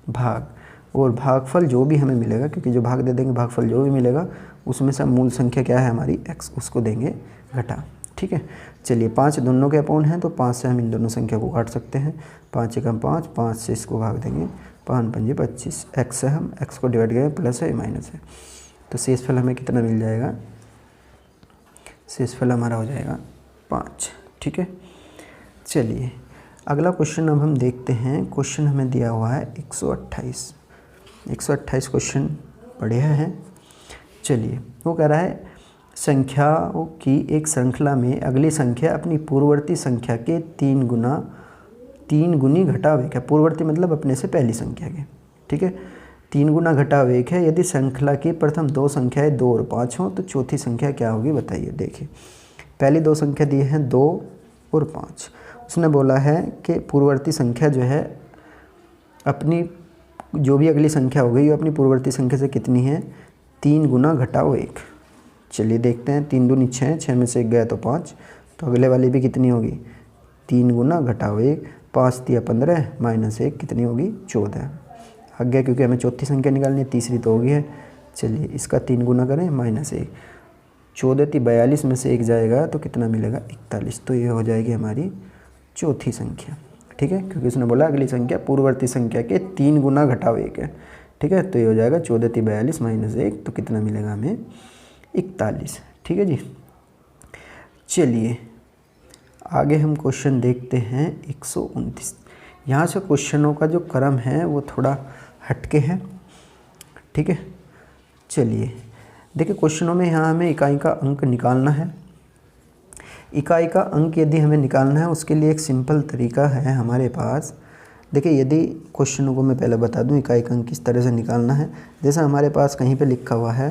भाग, और भागफल जो भी हमें मिलेगा, क्योंकि जो भाग दे देंगे भागफल जो भी मिलेगा उसमें से मूल संख्या क्या है हमारी x, उसको देंगे घटा। ठीक है, चलिए 5 दोनों के अपोन हैं तो 5 से हम इन दोनों संख्या को काट सकते हैं। 5 एकम 5, 5 से इसको भाग देंगे, 5 पंजे 25, x से हम x को डिवाइड करेंगे, प्लस है माइनस है, तो शेषफल हमें कितना मिल जाएगा, शेषफल हमारा हो जाएगा 5। ठीक है, चलिए अगला क्वेश्चन अब हम देखते हैं। क्वेश्चन हमें दिया हुआ है 128 क्वेश्चन बढ़िया है। चलिए, वो कह रहा है संख्याओं की एक श्रृंखला में अगली संख्या अपनी पूर्ववर्ती संख्या के 3 गुनी घटावेक है। पूर्ववर्ती मतलब अपने से पहली संख्या के, ठीक है, 3 गुना घटावेक है। यदि श्रृंखला की प्रथम 2 संख्याएं 2 और 5 हों तो चौथी संख्या क्या होगी बताइए। देखिए, पहली 2 संख्या दी है 2 और 5। उसने बोला है कि पूर्ववर्ती संख्या जो है अपनी जो भी अगली संख्या हो गई वो अपनी पूर्ववर्ती संख्या से कितनी है, 3 गुना घटाओ 1। चलिए देखते हैं, 3 दूनी 6, 6 में से 1 गया तो 5, तो अगले वाली भी कितनी होगी, 3 गुना घटाओ 1, 5 दिया 15 माइनस 1 कितनी होगी 14 आ गया, क्योंकि हमें चौथी संख्या निकालनी है, तीसरी तो होगी है। चलिए इसका 3 गुना करें माइनस 1, 14 × 42 में से 1 जाएगा तो कितना मिलेगा 41, तो ये हो जाएगी हमारी चौथी संख्या। ठीक है, क्योंकि उसने बोला अगली संख्या पूर्ववर्ती संख्या के 3 गुना घटाओ 1 है। ठीक है, तो ये हो जाएगा 14 × 42 माइनस 1, तो कितना मिलेगा हमें 41। ठीक है जी, चलिए आगे हम क्वेश्चन देखते हैं 129। यहाँ से क्वेश्चनों का जो क्रम है वो थोड़ा हटके है। ठीक है, चलिए देखिए क्वेश्चनों में यहाँ हमें इकाई का अंक निकालना है। इकाई का अंक यदि हमें निकालना है उसके लिए एक सिंपल तरीका है हमारे पास। देखिए, यदि क्वेश्चनों को मैं पहले बता दूं इकाई का अंक किस तरह से निकालना है। जैसे हमारे पास कहीं पे लिखा हुआ है,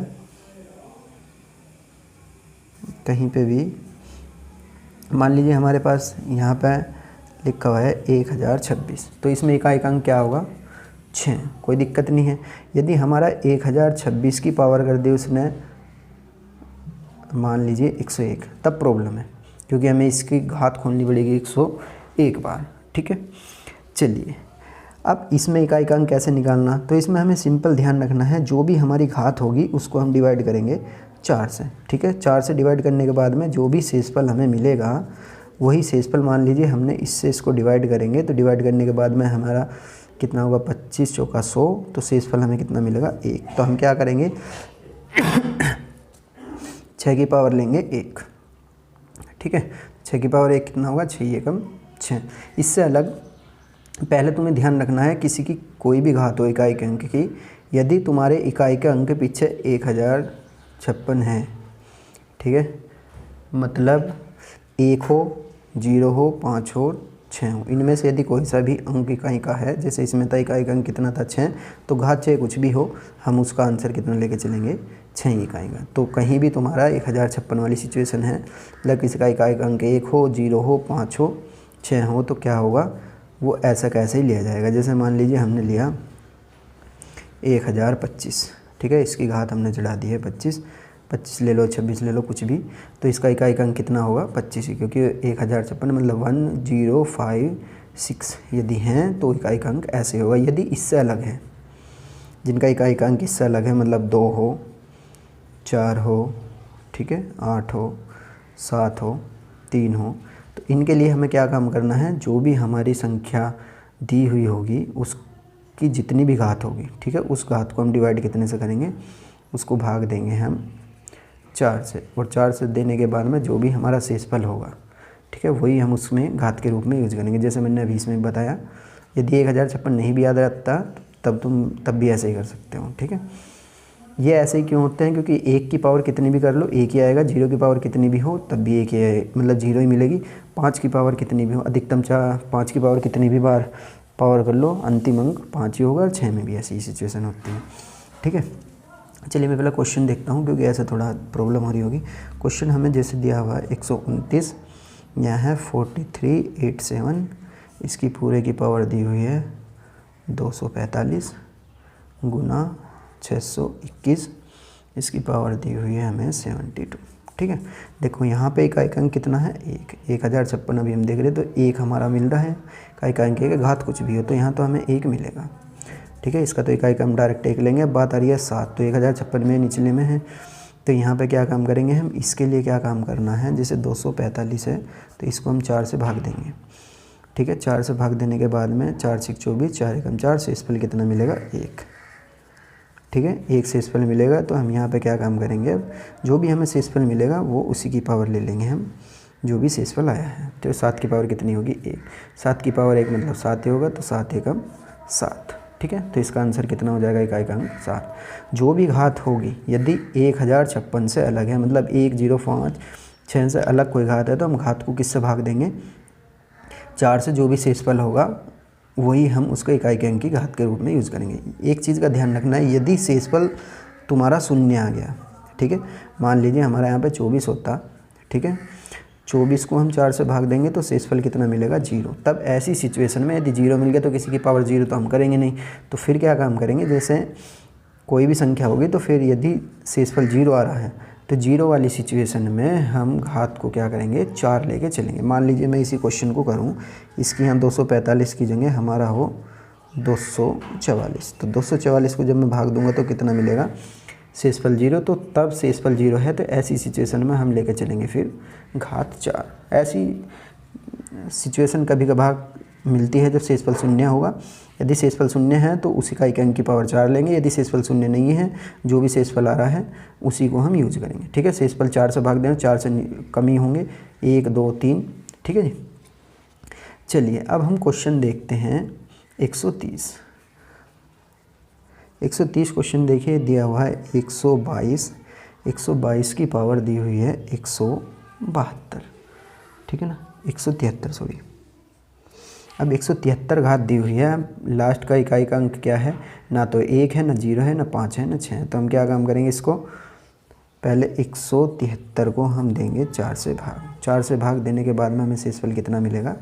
कहीं पे भी मान लीजिए हमारे पास यहाँ पे लिखा हुआ है 1026, तो इसमें इकाई का अंक क्या होगा 6, कोई दिक्कत नहीं है। यदि हमारा 1026 की पावर कर दी उसने मान लीजिए 101, तब प्रॉब्लम है, क्योंकि हमें इसकी घात खोलनी पड़ेगी 101 बार। ठीक है, चलिए अब इसमें इकाई का अंक कैसे निकालना, तो इसमें हमें सिंपल ध्यान रखना है, जो भी हमारी घात होगी उसको हम डिवाइड करेंगे 4 से। ठीक है, 4 से डिवाइड करने के बाद में जो भी शेषफल हमें मिलेगा वही शेषफल, मान लीजिए हमने इससे इसको डिवाइड करेंगे, तो डिवाइड करने के बाद में हमारा कितना होगा 25 चौका 100, तो शेषफल हमें कितना मिलेगा 1। तो हम क्या करेंगे 6 की पावर लेंगे 1। ठीक है, 6 की पावर 1 कितना होगा 6 एकम 6। इससे अलग पहले तुम्हें ध्यान रखना है, किसी की कोई भी घात हो इकाई के अंक की, यदि तुम्हारे इकाई के अंक के पीछे 1056 है, ठीक है, मतलब 1 हो, 0 हो, 5 हो, 6 हो, इनमें से यदि कोई सा भी अंक इकाई का है, जैसे इसमें था इकाई का अंक कितना था 6, तो घात 6 कुछ भी हो हम उसका आंसर कितना लेके चलेंगे 6 इकाई का। तो कहीं भी तुम्हारा 1056 वाली सिचुएशन है, मतलब किसी का इकाई का अंक 1 हो, 0 हो, 5 हो, 6 हो, तो क्या होगा वो ऐसा कैसे ही लिया जाएगा। जैसे मान लीजिए हमने लिया 1025, ठीक है, इसकी घात हमने चढ़ा दी है 25, 25 ले लो, 26 ले लो, कुछ भी, तो इसका इकाई का अंक कितना होगा 25 ही, क्योंकि 1056 मतलब 1056 यदि हैं तो इकाई का अंक ऐसे होगा। यदि इससे अलग है, जिनका इकाई का अंक इससे अलग है, मतलब 2 हो, 4 हो, ठीक है, 8 हो, 7 हो, 3 हो, तो इनके लिए हमें क्या काम करना है, जो भी हमारी संख्या दी हुई होगी उसकी जितनी भी घात होगी, ठीक है, उस घात को हम डिवाइड कितने से करेंगे, उसको भाग देंगे हम 4 से, और 4 से देने के बाद में जो भी हमारा शेषफल होगा, ठीक है, वही हम उसमें घात के रूप में यूज करेंगे। जैसे मैंने अभी इसमें बताया, यदि 1056 नहीं भी याद रहता तब भी ऐसे ही कर सकते हो। ठीक है, ये ऐसे ही क्यों होते हैं, क्योंकि 1 की पावर कितनी भी कर लो 1 ही आएगा, 0 की पावर कितनी भी हो तब भी 1 ही आएगा, मतलब 0 ही मिलेगी। 5 की पावर कितनी भी हो, अधिकतम 5 की पावर कितनी भी बार पावर कर लो, अंतिम अंक 5 ही होगा और 6 में भी ऐसी ही सिचुएशन होती है। ठीक है, चलिए मैं पहला क्वेश्चन देखता हूँ क्योंकि ऐसा थोड़ा प्रॉब्लम हो रही होगी। क्वेश्चन हमें जैसे दिया हुआ है 129, यहाँ है 4387, इसकी पूरे की पावर दी हुई है 245 गुना 621, इसकी पावर दी हुई है हमें 72। ठीक है, देखो यहाँ पे इकाई अंक कितना है, 1056 अभी हम देख रहे हैं, तो 1 हमारा मिल रहा है। इकाई अंक के घात कुछ भी हो तो यहाँ तो हमें 1 मिलेगा। ठीक है, इसका तो इकाई हम डायरेक्ट 1 लेंगे। अब बात आ रही है 7, तो 1056 में निचले में है, तो यहाँ पे क्या काम करेंगे हम, इसके लिए क्या काम करना है, जैसे 245 है तो इसको हम 4 से भाग देंगे। ठीक है, 4 से भाग देने के बाद में 4 6 24, 4 एकम 4, शेषफल कितना मिलेगा, 1। ठीक है, 1 शेषफल मिलेगा, तो हम यहाँ पे क्या काम करेंगे, अब जो भी हमें शेषफल मिलेगा वो उसी की पावर ले लेंगे हम, जो भी शेषफल आया है। तो 7 की पावर कितनी होगी, 1। 7 की पावर 1 मतलब 7 ही होगा, तो 7 एकम 7। ठीक है, तो इसका आंसर कितना हो जाएगा, इकाई का अंक 7। जो भी घात होगी यदि 1056 से अलग है, मतलब 1056 से अलग कोई घात है, तो हम घात को किससे भाग देंगे, 4 से। जो भी शेषफल होगा वही हम उसको इकाई के अंक की घात के रूप में यूज़ करेंगे। एक चीज़ का ध्यान रखना है, यदि शेषफल तुम्हारा शून्य आ गया, ठीक है, मान लीजिए हमारा यहाँ पे 24 होता, ठीक है, 24 को हम 4 से भाग देंगे तो शेषफल कितना मिलेगा, 0। तब ऐसी सिचुएशन में यदि 0 मिल गया तो किसी की पावर 0 तो हम करेंगे नहीं, तो फिर क्या काम करेंगे, जैसे कोई भी संख्या होगी तो फिर यदि शेषफल 0 आ रहा है तो 0 वाली सिचुएशन में हम घात को क्या करेंगे, 4 लेके चलेंगे। मान लीजिए मैं इसी क्वेश्चन को करूं, इसकी यहाँ 245 की जगह हमारा हो 244, तो 244 को जब मैं भाग दूंगा तो कितना मिलेगा, शेषफल 0। तो तब शेषफल 0 है तो ऐसी सिचुएशन में हम लेके चलेंगे फिर घात 4। ऐसी सिचुएशन कभी कभार मिलती है जब शेषफल शून्य होगा। यदि शेषफल शून्य है तो उसी का अंक की पावर 4 लेंगे। यदि शेषफल शून्य नहीं है, जो भी शेषफल आ रहा है उसी को हम यूज करेंगे। ठीक है, शेषफल 4 से भाग दें, 4 से कम ही होंगे, 1 2 3। ठीक है जी, चलिए अब हम क्वेश्चन देखते हैं 130। 130 क्वेश्चन देखिए, दिया हुआ है 122 की पावर दी हुई है 172। ठीक है ना, 173 सॉरी। अब 173 घात दी हुई है, लास्ट का इकाई का अंक क्या है, ना तो 1 है, ना 0 है, ना 5 है, ना 6 है। तो हम क्या काम करेंगे, इसको पहले 173 को हम देंगे 4 से भाग। 4 से भाग देने के बाद में हमें शेषफल कितना मिलेगा,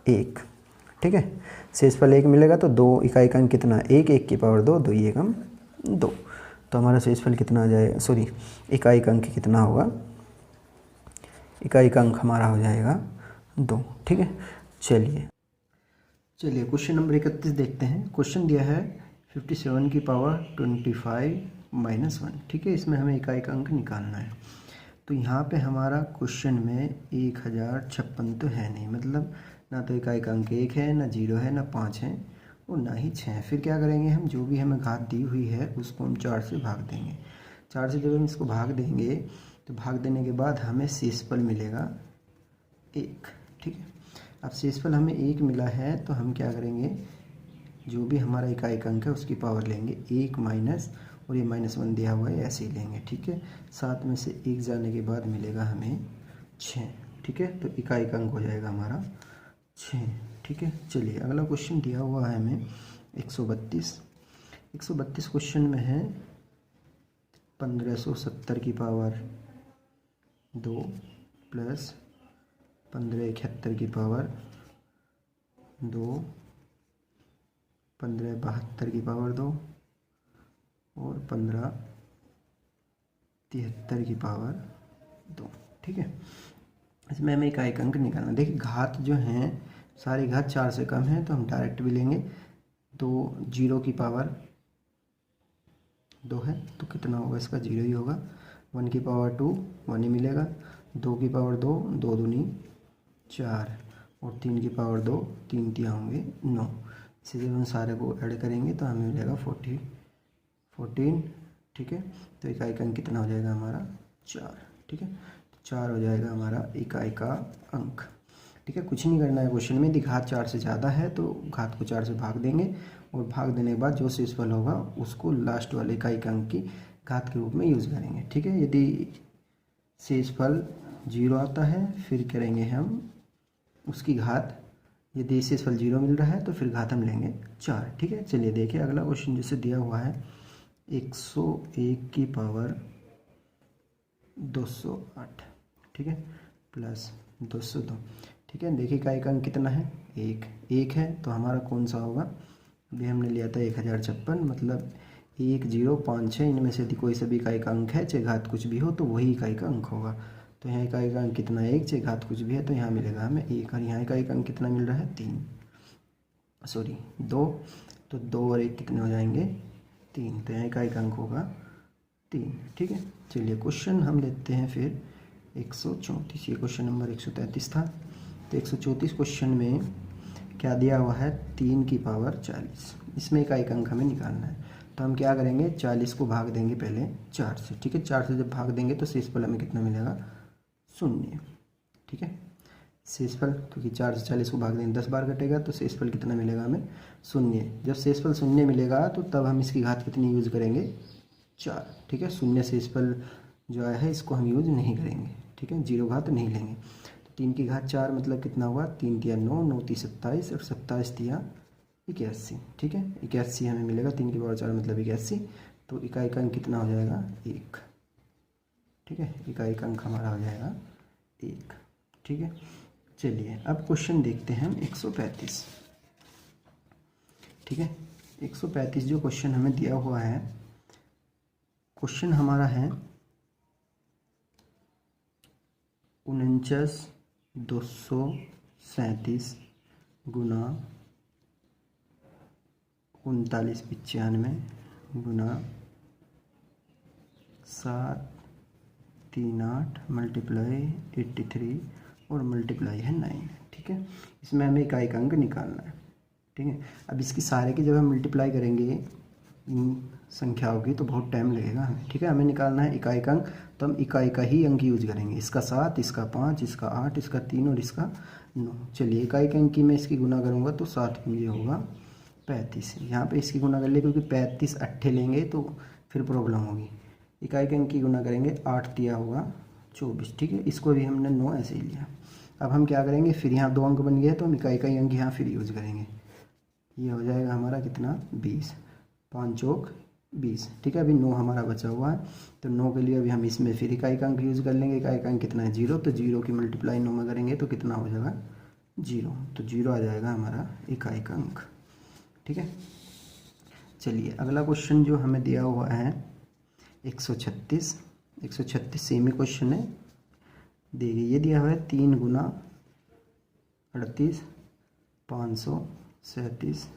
1। ठीक है, शेषफल 1 मिलेगा तो 2 इकाई का अंक कितना, 1, 1 की पावर 2, 2 एकम 2। तो हमारा शेषफल कितना आ जाएगा, सॉरी इकाई का अंक कितना होगा, इकाई का अंक हमारा हो जाएगा 2। ठीक है, चलिए क्वेश्चन नंबर 31 देखते हैं। क्वेश्चन दिया है 57 की पावर 25 - 1। ठीक है, इसमें हमें इकाई का अंक निकालना है। तो यहाँ पे हमारा क्वेश्चन में 1056 तो है नहीं, मतलब ना तो इकाई का अंक 1 है, ना 0 है, ना 5 है और ना ही 6 है। फिर क्या करेंगे हम, जो भी हमें घात दी हुई है उसको हम 4 से भाग देंगे। 4 से जब हम इसको भाग देंगे तो भाग देने के बाद हमें शेषफल मिलेगा 1। ठीक है, अब शेषफल हमें 1 मिला है तो हम क्या करेंगे, जो भी हमारा इकाई का अंक है उसकी पावर लेंगे 1 माइनस, और ये -1 दिया हुआ है ऐसे ही लेंगे। ठीक है, 7 में से 1 जाने के बाद मिलेगा हमें 6। ठीक है, तो इकाई का अंक हो जाएगा हमारा 6। ठीक है, चलिए अगला क्वेश्चन दिया हुआ है हमें 132। 132 क्वेश्चन में है 1570 की पावर 2 प्लस 1571 की पावर 2, 1572 की पावर 2 और 1573 की पावर 2। ठीक है, इसमें हमें इकाई का अंक निकालना। देखिए घात जो हैं सारी घात 4 से कम है तो हम डायरेक्ट भी लेंगे। तो 0 की पावर 2 है तो कितना होगा, इसका 0 ही होगा। 1 की पावर 2, 1 ही मिलेगा। 2 की पावर 2, 2 दूनी 4 और 3 की पावर 2, 3 तिया होंगे 9। इसे जब हम सारे को ऐड करेंगे तो हमें मिलेगा 14। ठीक है, तो इकाई का अंक कितना हो जाएगा हमारा, 4। ठीक है, तो 4 हो जाएगा हमारा इकाई का अंक। ठीक है, कुछ नहीं करना है क्वेश्चन में। यदि घात 4 से ज़्यादा है तो घात को 4 से भाग देंगे और भाग देने के बाद जो शेषफल होगा उसको लास्ट वाले इकाई का अंक की घात के रूप में यूज़ करेंगे। ठीक है, यदि शेषफल 0 आता है फिर करेंगे हम उसकी घात यदि शेषफल 0 मिल रहा है तो फिर घात हम लेंगे 4। ठीक है, चलिए देखिए अगला क्वेश्चन जैसे दिया हुआ है 101 की पावर 208, ठीक है, प्लस 202। ठीक है, देखिए इकाई का अंक कितना है, एक है, तो हमारा कौन सा होगा, अभी हमने लिया था 1056, मतलब 1056, इनमें से यदि कोई सा भी इकाई का अंक है, चाहे घात कुछ भी हो, तो वही इकाई का अंक होगा। तो यहाँ इकाई का अंक कितना है 1, चाहे घात कुछ भी है, तो यहाँ मिलेगा हमें 1, और यहाँ इकाई का अंक कितना मिल रहा है 2, तो 2 और 1 कितने हो जाएंगे 3, तो यहाँ इकाई का अंक होगा 3। ठीक है, चलिए क्वेश्चन हम लेते हैं फिर 134, ये क्वेश्चन नंबर 133 था। तो 134 क्वेश्चन में क्या दिया हुआ है, 3 की पावर 40, इसमें इकाई का अंक हमें निकालना है। तो हम क्या करेंगे, 40 को भाग देंगे पहले 4 से। ठीक है, 4 से जब भाग देंगे तो शेषफल हमें कितना मिलेगा 0। ठीक है, शेषफल, क्योंकि 4 से 40 को भाग देंगे 10 बार कटेगा, तो शेषफल कितना मिलेगा हमें 0। जब शेषफल 0 मिलेगा तो तब हम इसकी घात कितनी यूज़ करेंगे 4। ठीक है, 0 शेषफल जो आया है इसको हम यूज़ नहीं करेंगे। ठीक है, 0 घात नहीं लेंगे। तो 3 की घात 4 मतलब कितना हुआ, 3 तिया 9, 9 ती 27, और 27 तिया 81। ठीक है, 81 हमें मिलेगा, 3 की पावर 4 मतलब 81, तो इकाई का अंक कितना हो जाएगा 1। ठीक है, इकाई का अंक हमारा हो जाएगा 1। ठीक है, चलिए अब क्वेश्चन देखते हैं हम 135। ठीक है, 135 जो क्वेश्चन हमें दिया हुआ है, क्वेश्चन हमारा है 49,237 गुना 39,95 गुना 738 मल्टीप्लाई 83 और मल्टीप्लाई है 9। ठीक है, इसमें हमें इकाई का अंक निकालना है। ठीक है, अब इसकी सारे की जब हम मल्टीप्लाई करेंगे इन संख्याओं की तो बहुत टाइम लगेगा हमें। ठीक है, हमें निकालना है इकाई का अंक, तो हम इकाई का ही अंक यूज करेंगे, इसका 7, इसका 5, इसका 8, इसका 3 और इसका 9। चलिए इकाई के अंक की मैं इसकी गुना करूँगा तो 7 में ये होगा 35। यहाँ पे इसकी गुना कर लिए, क्योंकि 35 अट्ठे लेंगे तो फिर प्रॉब्लम होगी। इकाई के अंक की गुना करेंगे, 8 दिया होगा 24। ठीक है, इसको भी हमने 9 ऐसे ही लिया। अब हम क्या करेंगे, फिर यहाँ 2 अंक बन गए तो हम इकाई का अंक यहाँ फिर यूज करेंगे। ये हो जाएगा हमारा कितना 20, 5 चौक 20। ठीक है, अभी 9 हमारा बचा हुआ है, तो 9 के लिए अभी हम इसमें फिर इकाई का अंक यूज़ कर लेंगे। इकाई का अंक कितना है 0, तो 0 की मल्टीप्लाई 9 में करेंगे तो कितना हो जाएगा 0, तो 0 आ जाएगा हमारा इकाई का अंक। ठीक है, चलिए अगला क्वेश्चन जो हमें दिया हुआ है 136 सेम ही क्वेश्चन है। देखिए ये दिया हुआ है 3 गुना 38 537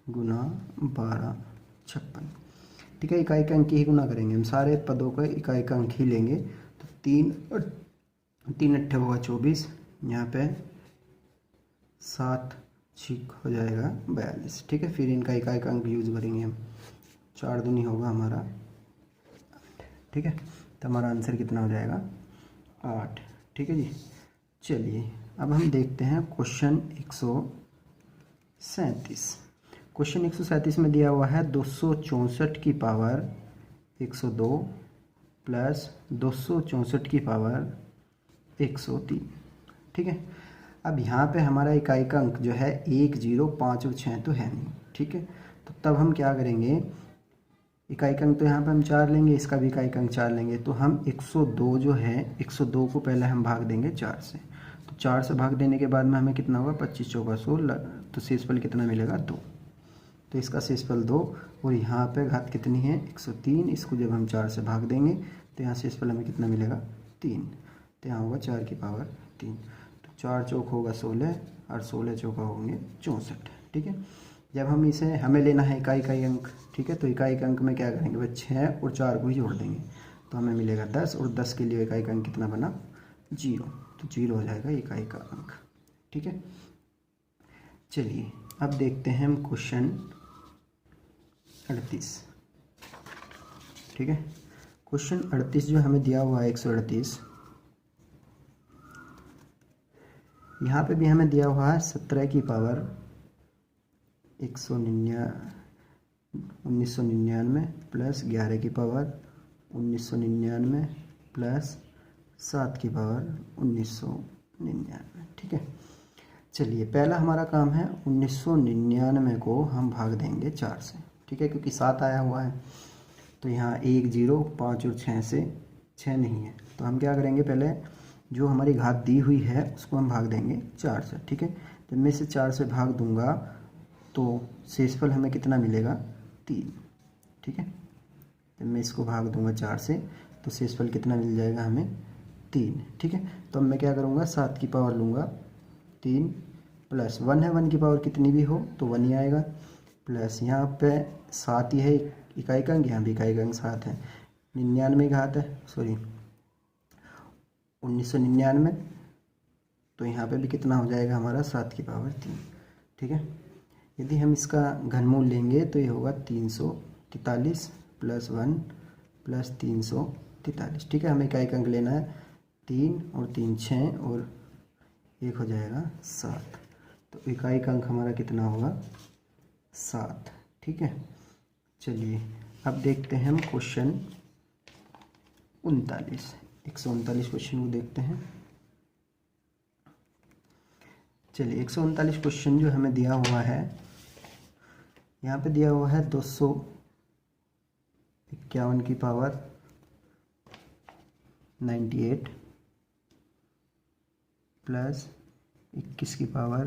गुना 12 56। ठीक है, इकाई का अंक ही गुना करेंगे हम, सारे पदों का इकाई का अंक ही लेंगे। तो 3 अट्ठे होगा 24, यहाँ पे 7 6 हो जाएगा 42। ठीक है, फिर इनका इकाई का अंक यूज करेंगे हम, 4 दूनी होगा हमारा 8। ठीक है, तो हमारा आंसर कितना हो जाएगा 8। ठीक है जी, चलिए अब हम देखते हैं क्वेश्चन 137। क्वेश्चन 137 में दिया हुआ है 264 की पावर 102 प्लस 264 की पावर 103। ठीक है, अब यहाँ पे हमारा इकाई का अंक जो है 1, 0, 5 और 6 तो है नहीं। ठीक है, तो तब हम क्या करेंगे, इकाई का अंक तो यहाँ पे हम 4 लेंगे, इसका भी इकाई का अंक 4 लेंगे, तो हम 102 जो है 102 को पहले हम भाग देंगे 4 से। तो 4 से भाग देने के बाद में हमें कितना होगा 25 चौका 16, तो शेषफल कितना मिलेगा 2। तो इसका शेषफल 2, और यहाँ पे घात कितनी है 103, इसको जब हम 4 से भाग देंगे तो यहाँ शेषफल हमें कितना मिलेगा 3, तो यहाँ होगा 4 की पावर 3। तो 4 चौक होगा 16 और 16 चौका होंगे 64। ठीक है, जब हम इसे हमें लेना है इकाई का अंक। ठीक है, तो इकाई का अंक में क्या करेंगे भाई 6 और 4 को ही जोड़ देंगे, तो हमें मिलेगा 10, और 10 के लिए इकाई का अंक कितना बना 0, तो 0 हो जाएगा इकाई का अंक। ठीक है, चलिए अब देखते हैं हम क्वेश्चन 38। ठीक है, क्वेश्चन 38 जो हमें दिया हुआ है 138, यहाँ पे भी हमें दिया हुआ है 17 की पावर 1999 प्लस 11 की पावर 1999 प्लस 7 की पावर 1999। ठीक है, चलिए पहला हमारा काम है 1999 को हम भाग देंगे 4 से, ठीक है, क्योंकि 7 आया हुआ है तो यहाँ 1 0 5 और 6 से 6 नहीं है, तो हम क्या करेंगे, पहले जो हमारी घात दी हुई है उसको हम भाग देंगे 4 से, ठीक है। जब मैं इसे 4 से भाग दूंगा तो शेषफल हमें कितना मिलेगा, 3, ठीक है। जब मैं इसको भाग दूंगा 4 से तो शेषफल कितना मिल जाएगा हमें, 3, ठीक है। तो अब मैं क्या करूँगा, 7 की पावर लूँगा, 3 प्लस 1 है, 1 की पावर कितनी भी हो तो 1 ही आएगा, प्लस यहाँ पे 7 ही है इकाई का अंक, यहाँ भी इकाई का अंक 7 है, 99 घात है, सॉरी 1999, तो यहाँ पे भी कितना हो जाएगा हमारा 7 की पावर 3, ठीक है। यदि हम इसका घनमूल लेंगे तो ये होगा 343 प्लस 1 प्लस 343, ठीक है। हमें इकाई का अंक लेना है, 3 और 3 6 और 1 हो जाएगा 7, तो इकाई का अंक हमारा कितना होगा, 7, ठीक है। चलिए अब देखते हैं हम क्वेश्चन 39, 139 क्वेश्चन को देखते हैं। चलिए 139 क्वेश्चन जो हमें दिया हुआ है, यहाँ पे दिया हुआ है 251 की पावर 98 प्लस 21 की पावर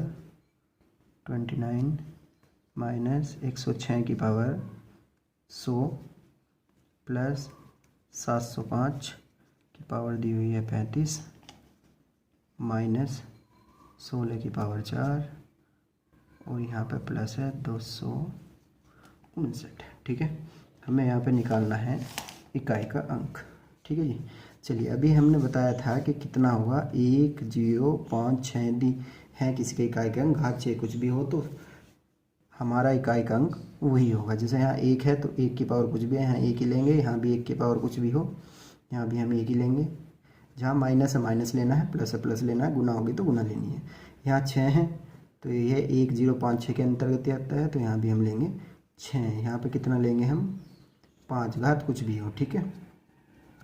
29 माइनस 106 की पावर 100 प्लस 705 की पावर दी हुई है 35 माइनस 16 की पावर 4 और यहाँ पे प्लस है 259, ठीक है। हमें यहाँ पे निकालना है इकाई का अंक, ठीक है जी। चलिए अभी हमने बताया था कि कितना होगा, 1 0 5 6 दी है किसी के इकाई का अंक, घात 6 कुछ भी हो तो हमारा इकाई का अंक वही होगा। जैसे यहाँ 1 है तो 1 की पावर कुछ भी है, यहाँ 1 ही लेंगे, यहाँ भी 1 की पावर कुछ भी हो, यहाँ भी हम 1 ही लेंगे। जहाँ माइनस है माइनस लेना है, प्लस है प्लस लेना है, गुना होगी तो गुना लेनी है। यहाँ 6 है तो ये 1 0 5 6 के अंतर्गत आता है, तो यहाँ भी हम लेंगे 6। यहाँ पे कितना लेंगे हम, 5 घात कुछ भी हो, ठीक है,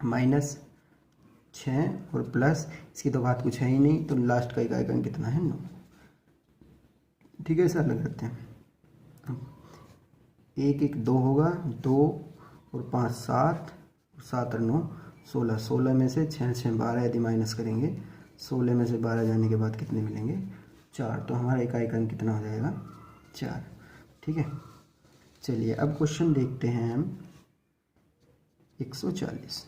माइनस 6 और प्लस इसकी तो घात कुछ है ही नहीं, तो लास्ट का इकाई का अंक कितना है, 9, ठीक है। ऐसा लग करते हैं, 1 1 2 होगा, 2 और 5 7 और 7 और 9 16, 16 में से 6 6 12 यदि माइनस करेंगे, 16 में से 12 जाने के बाद कितने मिलेंगे, 4, तो हमारा इकाई का अंक कितना हो जाएगा, 4, ठीक है। चलिए अब क्वेश्चन देखते हैं हम 140,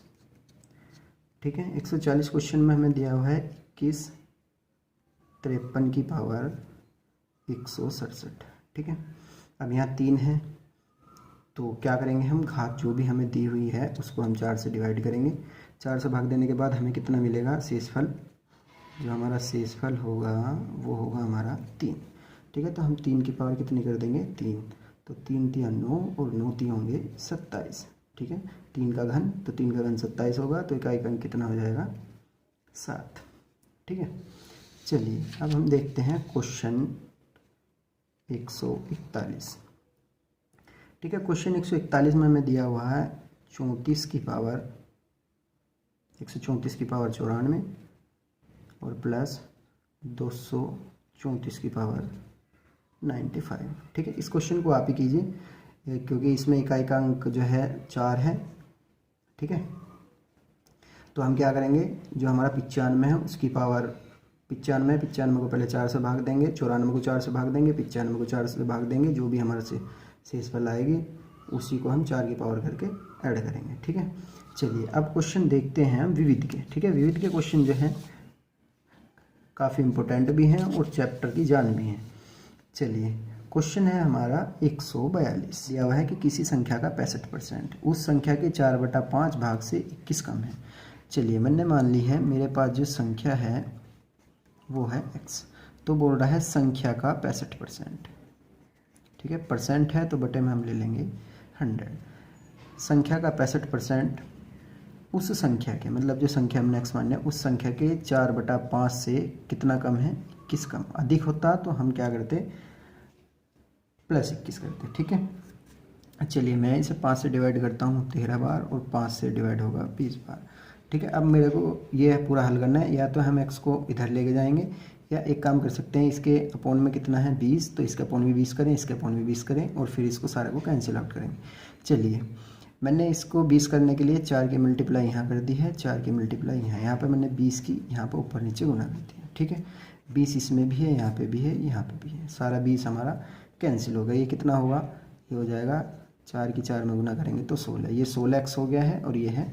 ठीक है। 140 क्वेश्चन में हमें दिया हुआ है 21 53 की पावर 167, ठीक है। अब यहाँ 3 है तो क्या करेंगे हम, घात जो भी हमें दी हुई है उसको हम 4 से डिवाइड करेंगे, 4 से भाग देने के बाद हमें कितना मिलेगा, शेषफल, जो हमारा शेषफल होगा वो होगा हमारा 3, ठीक है। तो हम 3 की पावर कितनी कर देंगे, 3, तो 3 3 9 और 9 3 होंगे 27, ठीक है। 3 का घन, तो 3 का घन 27 होगा, तो इकाई का अंक कितना हो जाएगा, 7, ठीक है। चलिए अब हम देखते हैं क्वेश्चन 141, ठीक है। क्वेश्चन 141 में हमें दिया हुआ है 34 की पावर 134 की पावर 94 और प्लस 234 की पावर 95, ठीक है। इस क्वेश्चन को आप ही कीजिए क्योंकि इसमें इकाई का अंक जो है 4 है, ठीक है। तो हम क्या करेंगे, जो हमारा 95 है उसकी पावर 95 को पहले 4 से भाग देंगे, 94 को 4 से भाग देंगे, 95 को 4 से भाग देंगे, जो भी हमारे से शेषफल आएगी उसी को हम 4 की पावर करके ऐड करेंगे, ठीक है। चलिए अब क्वेश्चन देखते हैं विविध के, ठीक है। विविध के क्वेश्चन जो हैं काफ़ी इम्पोर्टेंट भी हैं और चैप्टर की जान भी हैं। चलिए क्वेश्चन है हमारा 142, दिया हुआ है कि किसी संख्या का 65% उस संख्या के 4/5 भाग से 21 कम है। चलिए मैंने मान ली है मेरे पास जो संख्या है वो है x, तो बोल रहा है संख्या का 65%, ठीक है। परसेंट है तो बटे में हम ले लेंगे 100। संख्या का 65% उस संख्या के, मतलब जो संख्या हमने x मान लिया उस संख्या के 4/5 से कितना कम है, 21 कम। अधिक होता तो हम क्या करते, +21 करते, ठीक है। चलिए मैं इसे 5 से डिवाइड करता हूँ 13 बार और 5 से डिवाइड होगा 20 बार, ठीक है। अब मेरे को ये पूरा हल करना है, या तो हम x को इधर लेके जाएंगे या एक काम कर सकते हैं, इसके अपॉन में कितना है 20, तो इसके अपॉन भी 20 करें, इसके अपॉन भी 20 करें और फिर इसको सारे को कैंसिल आउट करेंगे। चलिए मैंने इसको 20 करने के लिए 4 की मल्टीप्लाई यहाँ कर दी है, 4 की मल्टीप्लाई यहाँ पे मैंने 20 की यहाँ पे ऊपर नीचे गुना कर दिया। ठीक है, 20 इसमें भी है, यहाँ पे भी है, यहाँ पे भी है, सारा 20 हमारा कैंसिल होगा। ये कितना होगा, ये हो जाएगा 4 की 4 में गुना करेंगे तो 16, ये 16x हो गया है और ये है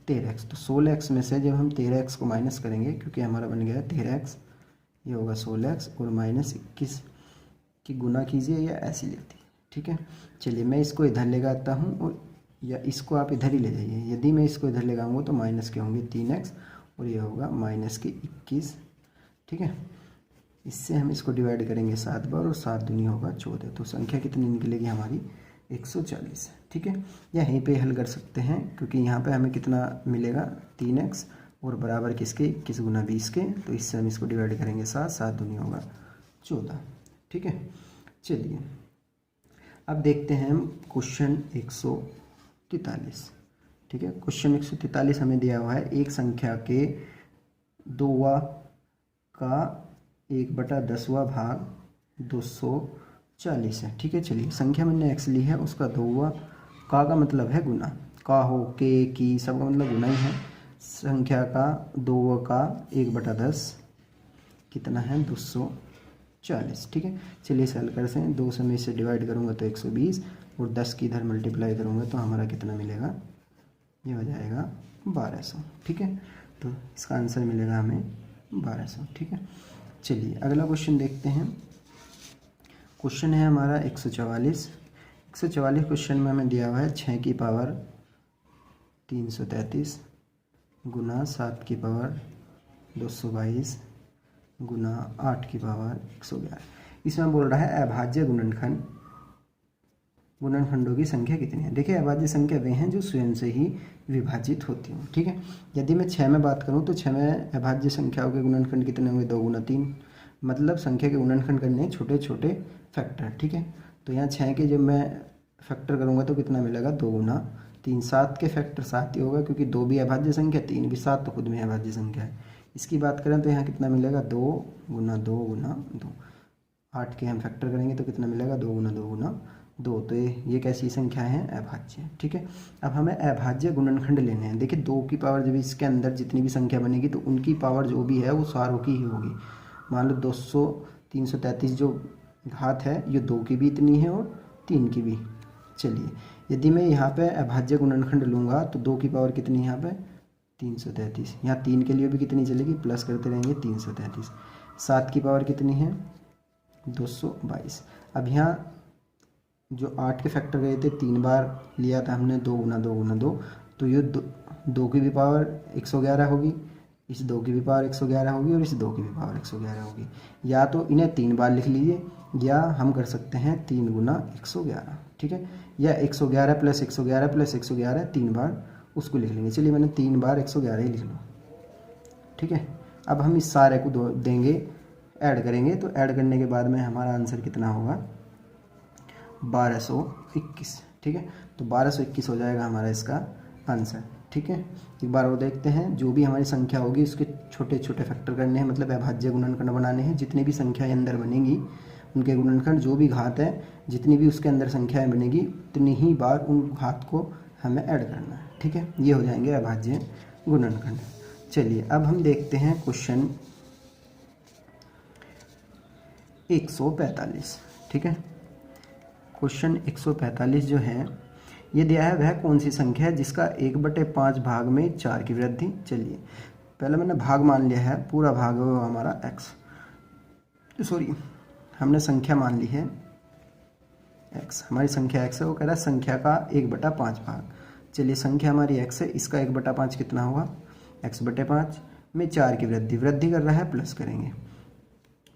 13x। तो 16x में से जब हम 13x को माइनस करेंगे, क्योंकि हमारा बन गया है 13x, ये होगा 16x और माइनस 21 की गुना कीजिए या ऐसी लेती है। ठीक है, चलिए मैं इसको इधर ले आता हूँ और या इसको आप इधर ही ले जाइए। यदि मैं इसको इधर ले जाऊँगा तो माइनस के होंगे 3x और ये होगा माइनस के 21। ठीक है, इससे हम इसको डिवाइड करेंगे 7 बार और 7 दूनी होगा 14, तो संख्या कितनी निकलेगी हमारी 140। ठीक है, या यहीं पे हल कर सकते हैं, क्योंकि यहाँ पे हमें कितना मिलेगा 3x और बराबर किसके 21 गुना 20 के, तो इससे हम इसको डिवाइड करेंगे 7, 7 दूनी होगा 14। ठीक है, चलिए अब देखते हैं हम क्वेश्चन 143। ठीक है, क्वेश्चन 143 हमें दिया हुआ है, एक संख्या के 2वां का 1/10वां भाग 240 है। ठीक है, चलिए संख्या मैंने x ली है, उसका 2वां का मतलब है गुना, का हो के की सबका मतलब गुना ही है। संख्या का 2वां का 1/10 कितना है 240। ठीक है, चलिए इसे हल करते हैं। 2 से मैं इसे डिवाइड करूँगा तो 120 और 10 की इधर मल्टीप्लाई करूँगा तो हमारा कितना मिलेगा, ये हो जाएगा 1200। ठीक है, तो इसका आंसर मिलेगा हमें 1200। ठीक है, चलिए अगला क्वेश्चन देखते हैं। क्वेश्चन है हमारा 144। 144 क्वेश्चन में हमें दिया हुआ है 6 की पावर 333 गुना 7 की पावर 222 गुना 8 की पावर 111। इसमें बोल रहा है अभाज्य गुणनखंडों की संख्या कितनी है। देखिए अभाज्य संख्या वे हैं जो स्वयं से ही विभाजित होती हूँ। ठीक है, यदि मैं 6 में बात करूँ तो 6 में अभाज्य संख्याओं के गुणनखंड कितने होंगे 2 गुना 3, मतलब संख्या के गुणनखंड करने छोटे छोटे फैक्टर। ठीक है, तो यहाँ 6 के जब मैं फैक्टर करूँगा तो कितना मिलेगा 2 गुना 3। 7 के फैक्टर 7 ही होगा, क्योंकि 2 भी अभाज्य संख्या 3 भी 7 तो खुद में अभाज्य संख्या है। इसकी बात करें तो यहाँ कितना मिलेगा 2 गुना 2 गुना 2। 8 के हम फैक्टर करेंगे तो कितना मिलेगा 2 गुना 2 गुना 2। तो ये कैसी संख्या है अभाज्य। ठीक है, अब हमें अभाज्य गुणनखंड लेने हैं। देखिए 2 की पावर जब इसके अंदर जितनी भी संख्या बनेगी तो उनकी पावर जो भी है वो सारों की ही होगी। मान लो 333 जो घात है ये 2 की भी इतनी है और 3 की भी। चलिए यदि मैं यहाँ पे अभाज्य गुणनखंड लूँगा तो 2 की पावर कितनी यहाँ पे 333, यहाँ 3 के लिए भी कितनी चलेगी प्लस करते रहेंगे 333। 7 की पावर कितनी है 222। अब यहाँ जो 8 के फैक्टर गए थे 3 बार लिया था हमने 2 गुना 2 गुना 2, तो ये 2 की भी पावर 111 होगी, इस 2 की भी पावर 111 होगी और इस 2 की भी पावर 111 होगी। या तो इन्हें 3 बार लिख लीजिए या हम कर सकते हैं 3 गुना 111। ठीक है, या 111 प्लस 111 प्लस 111 3 बार उसको लिख लेंगे। चलिए मैंने 3 बार 111 ही लिख लो। ठीक है, अब हम इस सारे को देंगे ऐड करेंगे, तो ऐड करने के बाद में हमारा आंसर कितना होगा 1221। ठीक है, तो 1221 हो जाएगा हमारा इसका आंसर। ठीक है, एक बार वो देखते हैं, जो भी हमारी संख्या होगी उसके छोटे छोटे फैक्टर करने हैं, मतलब अभाज्य गुणनखंड बनाने हैं। जितनी भी संख्याएं अंदर बनेंगी उनके गुणनखंड जो भी घात है जितनी भी उसके अंदर संख्याएं बनेगी उतनी ही बार उन घात को हमें ऐड करना है। ठीक है, ये हो जाएंगे अभाज्य गुणनखंड। चलिए अब हम देखते हैं क्वेश्चन 145। ठीक है, क्वेश्चन 145 जो है ये दिया है वह कौन सी संख्या है जिसका 1/5 भाग में 4 की वृद्धि। चलिए पहले मैंने भाग मान लिया है, पूरा भाग है वो हमारा x, सॉरी हमने संख्या मान ली है x, हमारी संख्या x है, वो कह रहा है संख्या का 1/5 भाग। चलिए संख्या हमारी x है, इसका 1/5 कितना होगा x/5 में 4 की वृद्धि कर रहा है, प्लस करेंगे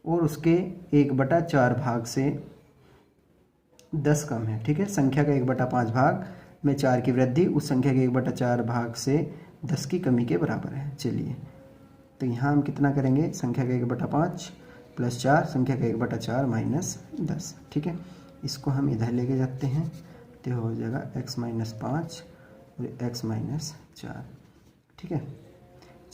और उसके 1/4 भाग से 10 कम है। ठीक है, संख्या का 1/5 भाग में 4 की वृद्धि उस संख्या के 1/4 भाग से 10 की कमी के बराबर है। चलिए तो यहाँ हम कितना करेंगे, संख्या का 1/5 प्लस 4, संख्या का 1/4 माइनस 10। ठीक है, इसको हम इधर लेके जाते हैं तो हो जाएगा x - 5 और x - 4। ठीक है,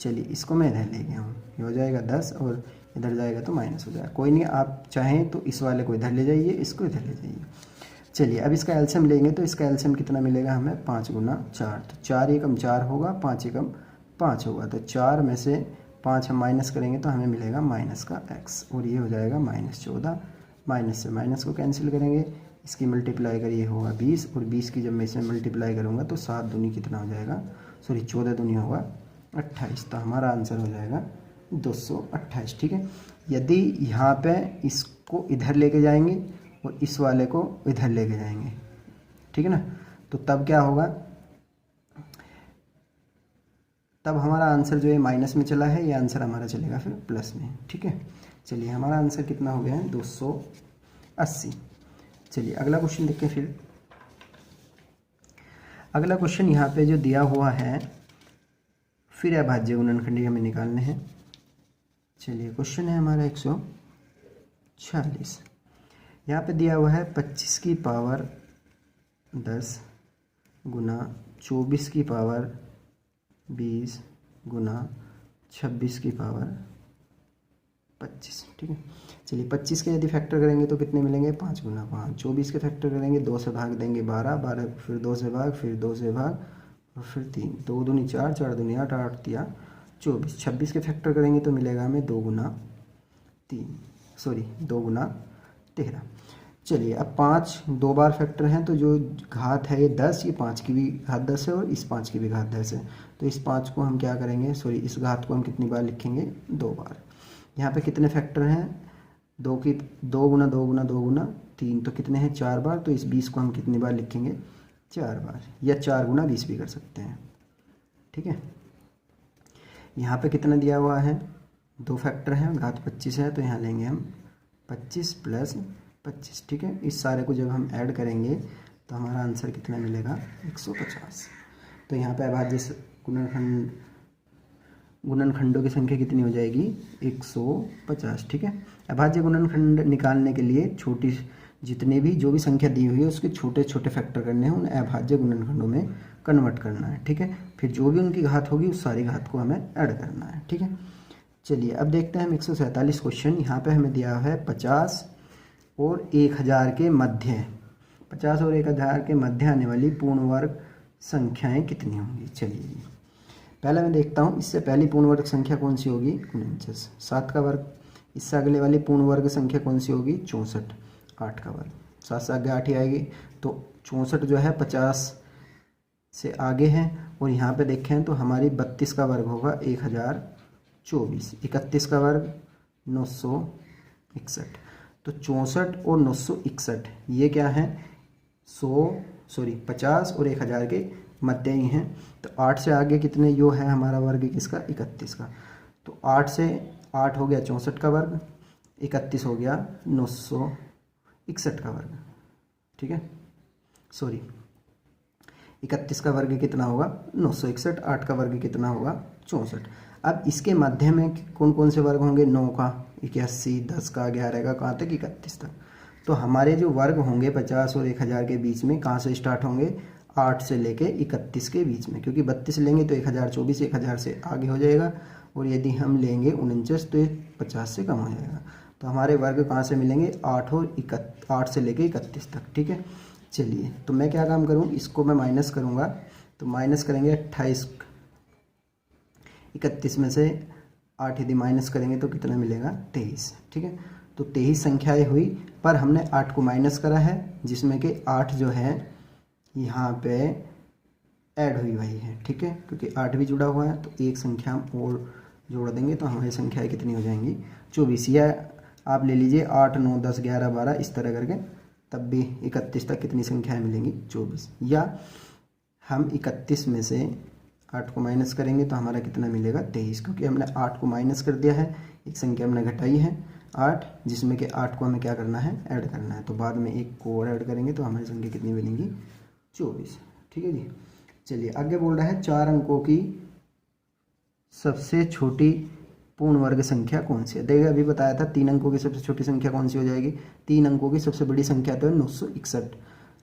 चलिए इसको मैं इधर ले गया हूँ, ये हो जाएगा 10 और इधर जाएगा तो माइनस हो जाएगा। कोई नहीं, आप चाहें तो इस वाले को इधर ले जाइए, इसको इधर ले जाइए। चलिए अब इसका एलसीएम लेंगे तो इसका एलसीएम कितना मिलेगा हमें, 5 गुना 4, तो 4 एकम 4 होगा, 5 एकम 5 होगा, तो 4 में से 5 हम माइनस करेंगे तो हमें मिलेगा माइनस का x, और ये हो जाएगा -14। माइनस से माइनस को कैंसिल करेंगे, इसकी मल्टीप्लाई करिए होगा 20, और 20 की जब मैं इसमें मल्टीप्लाई करूँगा तो 7 दूनी कितना हो जाएगा, सॉरी 14 दूनी होगा 28, तो हमारा आंसर हो जाएगा 228। ठीक है, यदि यहाँ पे इसको इधर लेके जाएंगे और इस वाले को इधर लेके जाएंगे, ठीक है ना, तो तब क्या होगा, तब हमारा आंसर जो है माइनस में चला है, ये आंसर हमारा चलेगा फिर प्लस में। ठीक है, चलिए हमारा आंसर कितना हो गया है, 280। चलिए अगला क्वेश्चन देखते हैं। फिर अगला क्वेश्चन यहाँ पे जो दिया हुआ है, फिर अभाज्य गुणनखंडी हमें निकालने हैं। चलिए क्वेश्चन है हमारा 146। यहाँ पे दिया हुआ है 25 की पावर 10 गुना 24 की पावर 20 गुना 26 की पावर 25। ठीक है, चलिए 25 के यदि फैक्टर करेंगे तो कितने मिलेंगे, 5 गुना 5। 24 के फैक्टर करेंगे 2 से भाग देंगे 12, 12 फिर 2 से भाग, फिर 2 से भाग और फिर 3, 2 दूनी 4, 4 दूनी 8, 8 तिया 24। 26 के फैक्टर करेंगे तो मिलेगा हमें 2 गुना 13। चलिए अब 5 2 बार फैक्टर हैं, तो जो घात है ये 10, ये 5 की भी घात 10 है और इस 5 की भी घात 10 है, तो इस 5 को हम क्या करेंगे, सॉरी इस घात को हम कितनी बार लिखेंगे, 2 बार। यहाँ पे कितने फैक्टर हैं, 2 गुना 2 गुना 2 गुना 3, तो कितने हैं 4 बार, तो इस 20 को हम कितनी बार लिखेंगे, 4 बार, या 4 गुना 20 भी कर सकते हैं। ठीक है, यहाँ पे कितना दिया हुआ है, 2 फैक्टर हैं, घात 25 है, तो यहाँ लेंगे हम 25 प्लस 25। ठीक है, इस सारे को जब हम ऐड करेंगे तो हमारा आंसर कितना मिलेगा, 150। तो यहाँ पे अभाज्य गुणनखंडों की संख्या कितनी हो जाएगी, 150। ठीक है, अभाज्य गुणनखंड निकालने के लिए छोटी जितने भी जो भी संख्या दी हुई है उसके छोटे छोटे फैक्टर करने हैं, उन्हें अभाज्य गुणनखंडों में कन्वर्ट करना है। ठीक है, फिर जो भी उनकी घात होगी उस सारी घात को हमें ऐड करना है। ठीक है, चलिए अब देखते हैं हम 147 क्वेश्चन। यहाँ पे हमें दिया है 50 और 1000 के मध्य, 50 और 1000 के मध्य आने वाली पूर्ण वर्ग संख्याएं कितनी होंगी। चलिए पहले मैं देखता हूँ, इससे पहली पूर्ण वर्ग संख्या कौन सी होगी, 49। 7 का वर्ग, इससे अगले वाली पूर्ण वर्ग संख्या कौन सी होगी, 64। 8 का वर्ग, 7 से आगे 8 ही आएगी, तो 64 जो है 50 से आगे है, और यहाँ पे देखें तो हमारी 32 का वर्ग होगा 1024। 31 का वर्ग 961, तो 64 और 961 ये क्या है, 50 और 1000 के मध्य ही हैं। तो 8 से आगे कितने यो है हमारा वर्ग किसका, 31 का, तो 8 से 8 हो गया 64 का वर्ग, 31 हो गया 961 का वर्ग। ठीक है, सॉरी 31 का वर्ग कितना होगा, 961, 8 का वर्ग कितना होगा, 64। अब इसके मध्य में कौन कौन से वर्ग होंगे, 9 का, 81, 10 का, 11 का, कहाँ तक, 31 तक। तो हमारे जो वर्ग होंगे 50 और 1000 के बीच में कहाँ से स्टार्ट होंगे, 8 से लेके 31 के बीच में, क्योंकि 32 लेंगे तो 1024 1000 से आगे हो जाएगा, और यदि हम लेंगे 49 तो ये 50 से कम हो जाएगा। तो हमारे वर्ग कहाँ से मिलेंगे, 8 से लेके 31 तक। ठीक है, चलिए तो मैं क्या काम करूँ, इसको मैं माइनस करूँगा, तो माइनस करेंगे 28, 31 में से 8 यदि माइनस करेंगे तो कितना मिलेगा, 23। ठीक है, तो 23 संख्याएं हुई, पर हमने 8 को माइनस करा है, जिसमें कि 8 जो है यहाँ पे ऐड हुई वही है। ठीक है, क्योंकि 8 भी जुड़ा हुआ है, तो एक संख्या हम और जोड़ देंगे तो हमारी संख्याएं कितनी हो जाएंगी, 24। या आप ले लीजिए 8 9 10 11 12 इस तरह करके, तब भी 31 तक कितनी संख्याएं मिलेंगी, 24। या हम 31 में से 8 को माइनस करेंगे तो हमारा कितना मिलेगा, 23, क्योंकि हमने 8 को माइनस कर दिया है, एक संख्या हमने घटाई है 8, जिसमें कि 8 को हमें क्या करना है, ऐड करना है, तो बाद में एक को और ऐड करेंगे तो हमारी संख्या कितनी बनेगी, 24। ठीक है जी, चलिए आगे बोल रहा है 4 अंकों की सबसे छोटी पूर्ण वर्ग संख्या कौन सी है। देखिए अभी बताया था 3 अंकों की सबसे छोटी संख्या कौन सी हो जाएगी, 3 अंकों की सबसे बड़ी संख्या तो है 961,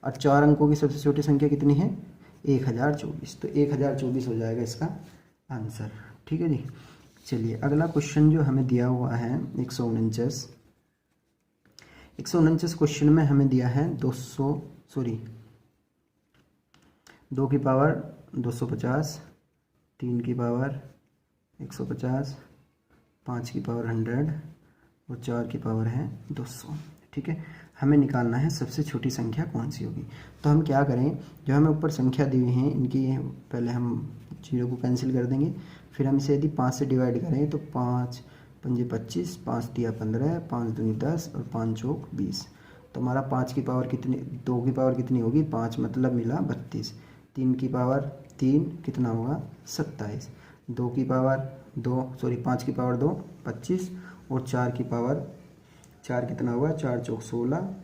और 4 अंकों की सबसे छोटी संख्या कितनी है, 1024, तो 1024 हो जाएगा इसका आंसर। ठीक है जी। चलिए अगला क्वेश्चन जो हमें दिया हुआ है 149 क्वेश्चन में हमें दिया है 2 की पावर 250, 3 की पावर 150, 5 की पावर 100 और 4 की पावर है 200। ठीक है, हमें निकालना है सबसे छोटी संख्या कौन सी होगी। तो हम क्या करें, जो हमें ऊपर संख्या दी हुई हैं इनकी पहले हम 0 को कैंसिल कर देंगे। फिर हम इसे यदि 5 से डिवाइड करें तो 5 पंजे 25, 5 तिया 15, 5 दूनी 10 और 5 चौक 20। तो हमारा 5 की पावर कितनी, 2 की पावर कितनी होगी 5, मतलब मिला 32। 3 की पावर 3 कितना होगा 27। 2 की पावर 5 की पावर 2 25 और 4 की पावर 4 कितना होगा 4 चौक 16,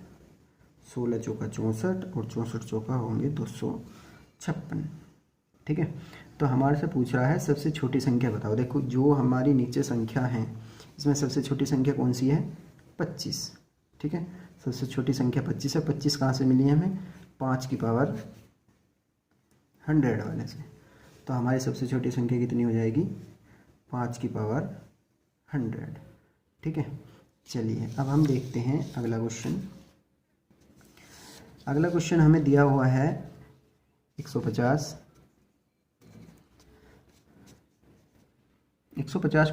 16 चौका 64 और 64 चौका होंगे 256। ठीक है, तो हमारे से पूछ रहा है सबसे छोटी संख्या बताओ। देखो जो हमारी नीचे संख्या है इसमें सबसे छोटी संख्या कौन सी है 25। ठीक है, सबसे छोटी संख्या 25 है। 25 कहाँ से मिली है हमें 5 की पावर 100 वाले से। तो हमारी सबसे छोटी संख्या कितनी हो जाएगी 5 की पावर 100। ठीक है, चलिए अब हम देखते हैं अगला क्वेश्चन। अगला क्वेश्चन हमें दिया हुआ है 150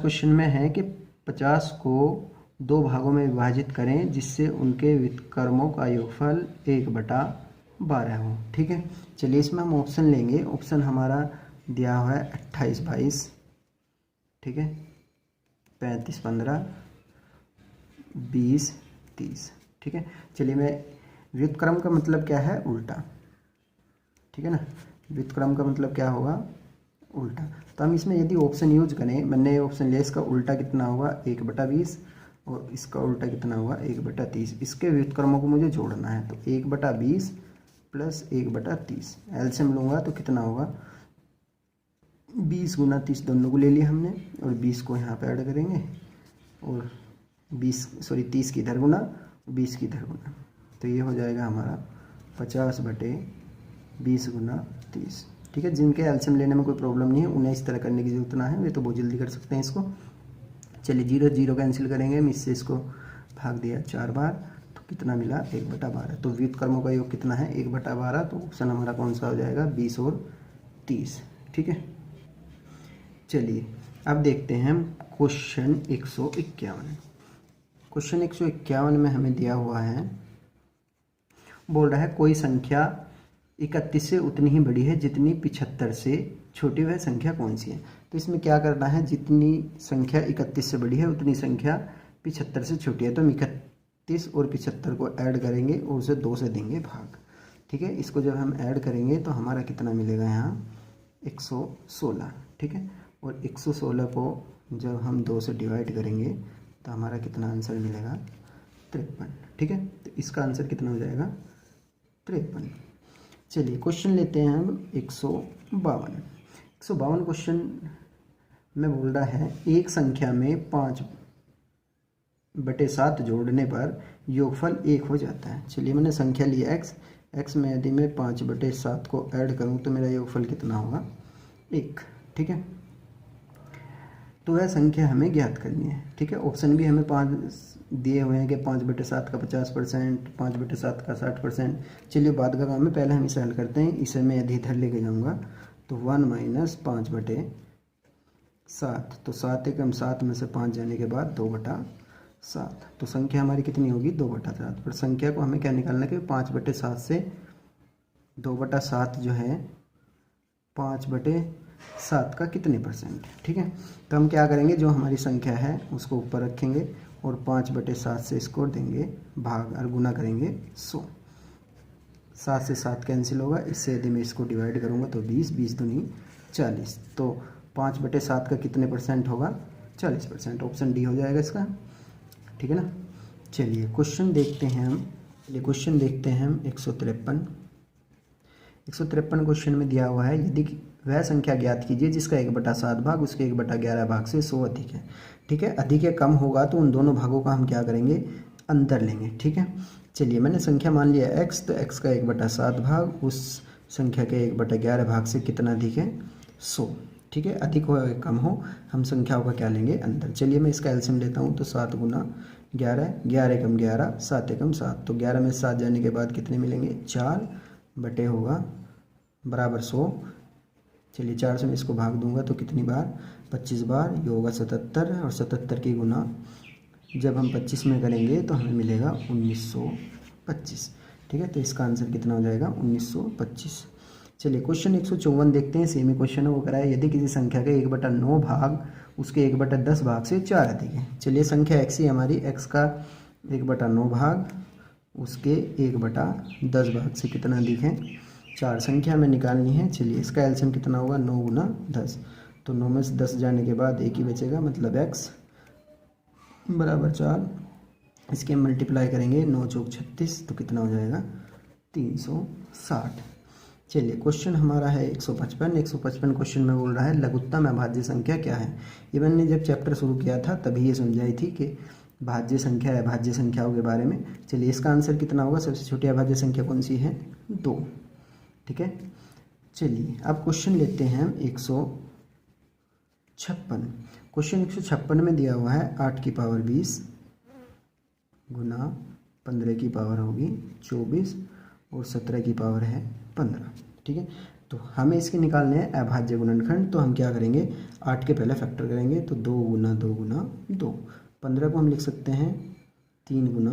क्वेश्चन में है कि 50 को 2 भागों में विभाजित करें जिससे उनके व्युत्क्रमों का योगफल 1/12 हो। ठीक है, चलिए इसमें हम ऑप्शन लेंगे। ऑप्शन हमारा दिया हुआ है 28 22, ठीक है, 35 15, 20 30। ठीक है, चलिए मैं व्युत्क्रम का मतलब क्या है उल्टा। ठीक है ना, व्युत्क्रम का मतलब क्या होगा उल्टा। तो हम इसमें यदि ऑप्शन यूज करें, मैंने ऑप्शन लिया, इसका उल्टा कितना होगा 1/20 और इसका उल्टा कितना होगा 1/30। इसके व्युत्क्रमों को मुझे जोड़ना है तो 1/20 प्लस 1/30 एलसीएम लूँगा तो कितना होगा 20 गुना 30 दोनों को ले लिया हमने और 20 को यहाँ पे ऐड करेंगे और 30 की इधर गुना 20 की इधर गुना, तो ये हो जाएगा हमारा 50/20 गुना 30। ठीक है, जिनके एलसीएम लेने में कोई प्रॉब्लम नहीं है उन्हें इस तरह करने की जरूरत ना है, वे तो बहुत जल्दी कर सकते हैं इसको। चलिए 0 0 कैंसिल करेंगे हम, इससे इसको भाग दिया 4 बार तो कितना मिला 1/12। तो व्युत्क्रमों का योग कितना है 1/12। तो ऑप्शन हमारा कौन सा हो जाएगा 20 और 30। ठीक है, चलिए अब देखते हैं क्वेश्चन 151। क्वेश्चन 151 में हमें दिया हुआ है, बोल रहा है कोई संख्या 31 से उतनी ही बड़ी है जितनी 75 से छोटी, वह संख्या कौन सी है। तो इसमें क्या करना है, जितनी संख्या 31 से बड़ी है उतनी संख्या 75 से छोटी है। तो हम 31 और 75 को ऐड करेंगे और उसे 2 से देंगे भाग। ठीक है, इसको जब हम ऐड करेंगे तो हमारा कितना मिलेगा यहाँ 116। ठीक है, और 116 को जब हम 2 से डिवाइड करेंगे तो हमारा कितना आंसर मिलेगा 53। ठीक है, तो इसका आंसर कितना हो जाएगा 53। चलिए क्वेश्चन लेते हैं हम 152 क्वेश्चन में बोल रहा है एक संख्या में 5/7 जोड़ने पर योगफल 1 हो जाता है। चलिए मैंने संख्या ली x में यदि मैं 5/7 को ऐड करूं तो मेरा योगफल कितना होगा 1। ठीक है, तो वह संख्या हमें ज्ञात करनी है। ठीक है, ऑप्शन भी हमें 5 दिए हुए हैं कि 5/7 का 50%, 5/7 का 60%। चलिए बाद का काम है, पहले हम इसे हल करते हैं। इसे मैं यदि इधर लेके जाऊंगा तो 1 - 5/7, तो 7 एकम 7 में से 5 जाने के बाद 2/7, तो संख्या हमारी कितनी होगी 2/7। पर संख्या को हमें क्या निकालना है कि 5/7 से 2/7 जो है 5/7 का कितने परसेंट। ठीक है, तो हम क्या करेंगे, जो हमारी संख्या है उसको ऊपर रखेंगे और 5/7 से इसको देंगे भाग और गुना करेंगे 100। 7 से 7 कैंसिल होगा, इससे यदि मैं इसको डिवाइड करूँगा तो 20, 20 दूनी 40, तो 5/7 का कितने परसेंट होगा 40%। ऑप्शन डी हो जाएगा इसका। ठीक है ना, चलिए क्वेश्चन देखते हैं हम। क्वेश्चन देखते हैं हम 153 क्वेश्चन में दिया हुआ है यदि वह संख्या ज्ञात कीजिए जिसका 1/7 भाग उसके 1/11 भाग से 100 अधिक है। ठीक है, अधिक या कम होगा तो उन दोनों भागों का हम क्या करेंगे अंतर लेंगे। ठीक है, चलिए मैंने संख्या मान लिया x, तो x का 1/7 भाग उस संख्या के 1/11 भाग से कितना अधिक है 100। ठीक है, अधिक हो या कम हो, हम संख्याओं का क्या लेंगे, अंतर। चलिए मैं इसका एलसीएम लेता हूँ, तो 7 गुना 11, 11 एकम 11, 7 एकम 7, तो 11 में 7 जाने के बाद कितने मिलेंगे, 4 बटे होगा बराबर 100। चलिए 4 से मैं इसको भाग दूंगा तो कितनी बार, 25 बार, ये होगा 77, और 77 की गुना जब हम 25 में करेंगे तो हमें मिलेगा 1925। ठीक है, तो इसका आंसर कितना हो जाएगा, 1925। चलिए क्वेश्चन 154 देखते हैं, सेमी क्वेश्चन है, वो करा है यदि किसी संख्या के 1/9 भाग उसके 1/10 भाग से 4 अधिक है। चलिए संख्या x ही हमारी, x का 1/9 भाग उसके 1/10 भाग से कितना अधिक है, 4 संख्या में निकालनी है। चलिए इसका एलसीएम कितना होगा, 9 गुना 10, तो 9 में से 10 जाने के बाद एक ही बचेगा, मतलब x बराबर 4। इसके हम मल्टीप्लाई करेंगे, 9 चौक 36, तो कितना हो जाएगा, 360। चलिए क्वेश्चन हमारा है 155। 155 क्वेश्चन में बोल रहा है लघुत्तम अभाज्य संख्या क्या है। ये मैंने जब चैप्टर शुरू किया था तभी ये समझाई थी कि भाज्य संख्या अभाज्य संख्याओं के बारे में। चलिए इसका आंसर कितना होगा, सबसे छोटी अभाज्य संख्या कौन सी है, 2। ठीक है, चलिए अब क्वेश्चन लेते हैं 156। क्वेश्चन 156 में दिया हुआ है 8 की पावर 20 गुना 15 की पावर होगी 24 और 17 की पावर है 15। ठीक है, तो हमें इसके निकालने हैं अभाज्य गुणनखंड, तो हम क्या करेंगे, 8 के पहले फैक्टर करेंगे, तो 2 गुना 2 गुना 2। 15 को हम लिख सकते हैं 3 गुना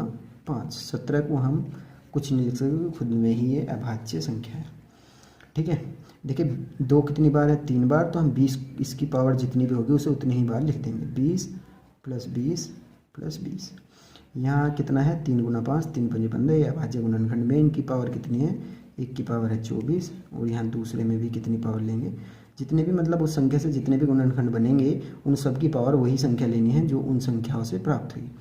5। 17 को हम कुछ नहीं लिख सकते क्योंकि खुद में ही ये अभाज्य संख्या है। ठीक है, देखिए 2 कितनी बार है, 3 बार, तो हम 20 इसकी पावर जितनी भी होगी उसे उतनी ही बार लिख देंगे, 20 + 20 + 20। यहाँ कितना है, 3 गुना 5, 3 × 5 = 15। ये अभाज्य गुणनखंड में इनकी पावर कितनी है, 1 की पावर है 24, और यहाँ दूसरे में भी कितनी पावर लेंगे, जितने भी मतलब उस संख्या से जितने भी गुणनखंड बनेंगे उन सब की पावर वही संख्या लेनी है जो उन संख्याओं से प्राप्त हुई।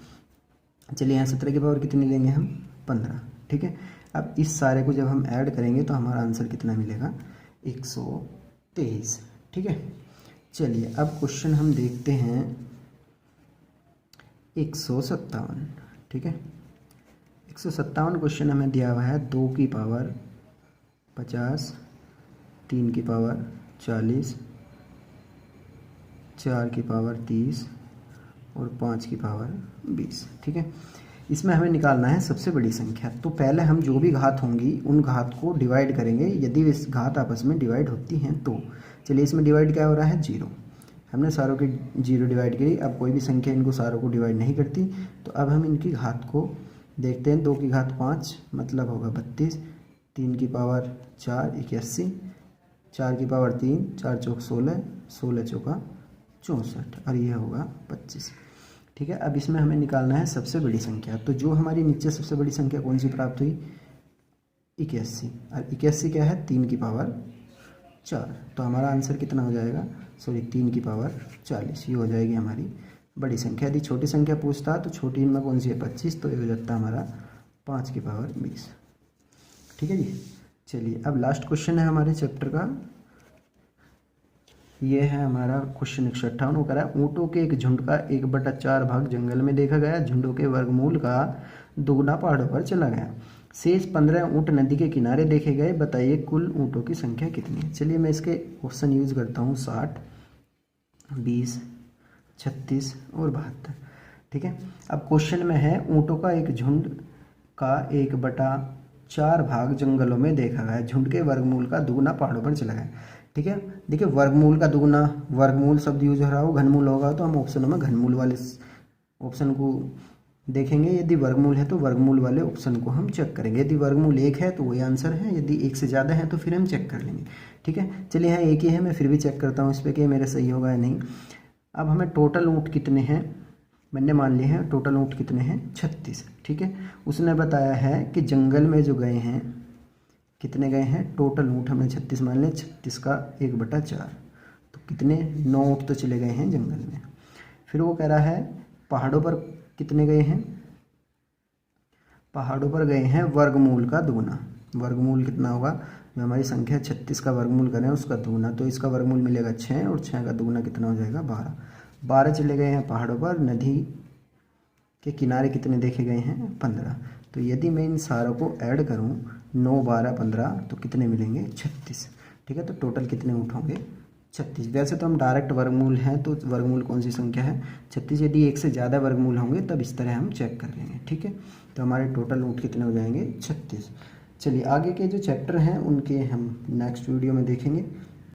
चलिए यहाँ 17 की पावर कितनी लेंगे हम, 15। ठीक है, अब इस सारे को जब हम ऐड करेंगे तो हमारा आंसर कितना मिलेगा, 123। ठीक है, चलिए अब क्वेश्चन हम देखते हैं 157। ठीक है, 157 क्वेश्चन हमें दिया हुआ है 2 की पावर 50, 3 की पावर 40, 4 की पावर 30 और 5 की पावर 20। ठीक है, इसमें हमें निकालना है सबसे बड़ी संख्या। तो पहले हम जो भी घात होंगी उन घात को डिवाइड करेंगे, यदि इस घात आपस में डिवाइड होती हैं तो। चलिए इसमें डिवाइड क्या हो रहा है, 0। हमने सारों की 0 डिवाइड करी। अब कोई भी संख्या इनको सारों को डिवाइड नहीं करती, तो अब हम इनकी घात को देखते हैं। 2 की घात 5 मतलब होगा 32, 3 की पावर 4 81, 4 की पावर 3, 4 चौक 16, 16 चौका 64, और ये होगा 25। ठीक है, अब इसमें हमें निकालना है सबसे बड़ी संख्या। तो जो हमारी नीचे सबसे बड़ी संख्या कौन सी प्राप्त हुई, 81, और 81 क्या है, 3 की पावर 4, तो हमारा आंसर कितना हो जाएगा, 3 की पावर 40, ये हो जाएगी हमारी बड़ी संख्या। यदि छोटी संख्या पूछता तो छोटी इनमें कौन सी है, 25, तो ये हो जाता हमारा 5 की पावर 20। ठीक है जी, चलिए अब लास्ट क्वेश्चन है हमारे चैप्टर का, ये है हमारा क्वेश्चन 158। वो कह रहा है ऊँटों के एक झुंड का 1/4 भाग जंगल में देखा गया, झुंडों के वर्गमूल का दुगना पहाड़ों पर चला गया, शेष 15 ऊँट नदी के किनारे देखे गए, बताइए कुल ऊँटों की संख्या कितनी है। चलिए मैं इसके ऑप्शन यूज़ करता हूँ, 60, 20, 36 और 72। ठीक है, अब क्वेश्चन में है ऊँटों का एक झुंड का 1/4 भाग जंगलों में देखा गया, झुंड के वर्गमूल का दुगना पहाड़ों पर चला गया। ठीक है, देखिए वर्गमूल का दुगना, वर्गमूल शब्द यूज हो रहा हो, घनमूल होगा तो हम ऑप्शनों में घनमूल वाले ऑप्शन को देखेंगे। यदि वर्गमूल है तो वर्गमूल वाले ऑप्शन को हम चेक करेंगे। यदि वर्गमूल 1 है तो वही आंसर है, यदि 1 से ज़्यादा है तो फिर हम चेक कर लेंगे। ठीक है, चलिए यहाँ 1 ही है, मैं फिर भी चेक करता हूँ इस पर कि मेरा सही होगा या नहीं। अब हमें टोटल ऊँट कितने हैं, मैंने मान लिए हैं टोटल ऊँट कितने हैं, 36। ठीक है, उसने बताया है कि जंगल में जो गए हैं कितने गए हैं, टोटल ऊँट हमने 36 मान लिया, 36 का 1/4, तो कितने, 9 ऊँट तो चले गए हैं जंगल में। फिर वो कह रहा है पहाड़ों पर कितने गए हैं, पहाड़ों पर गए हैं वर्गमूल का दुगना। वर्गमूल कितना होगा, जो हमारी संख्या 36 का वर्गमूल करें उसका दुगना, तो इसका वर्गमूल मिलेगा 6, और 6 का दुगना कितना हो जाएगा, 12। 12 चले गए हैं पहाड़ों पर, नदी के किनारे कितने देखे गए हैं, 15। तो यदि मैं इन सारों को ऐड करूं 9, 12, 15 तो कितने मिलेंगे, 36। ठीक है, तो टोटल कितने ऊँट होंगे, 36। वैसे तो हम डायरेक्ट वर्गमूल हैं, तो वर्गमूल कौन सी संख्या है 36। यदि एक से ज़्यादा वर्गमूल होंगे तब इस तरह हम चेक कर लेंगे, ठीक है। तो हमारे टोटल रूट कितने हो जाएंगे 36। चलिए आगे के जो चैप्टर हैं उनके हम नेक्स्ट वीडियो में देखेंगे।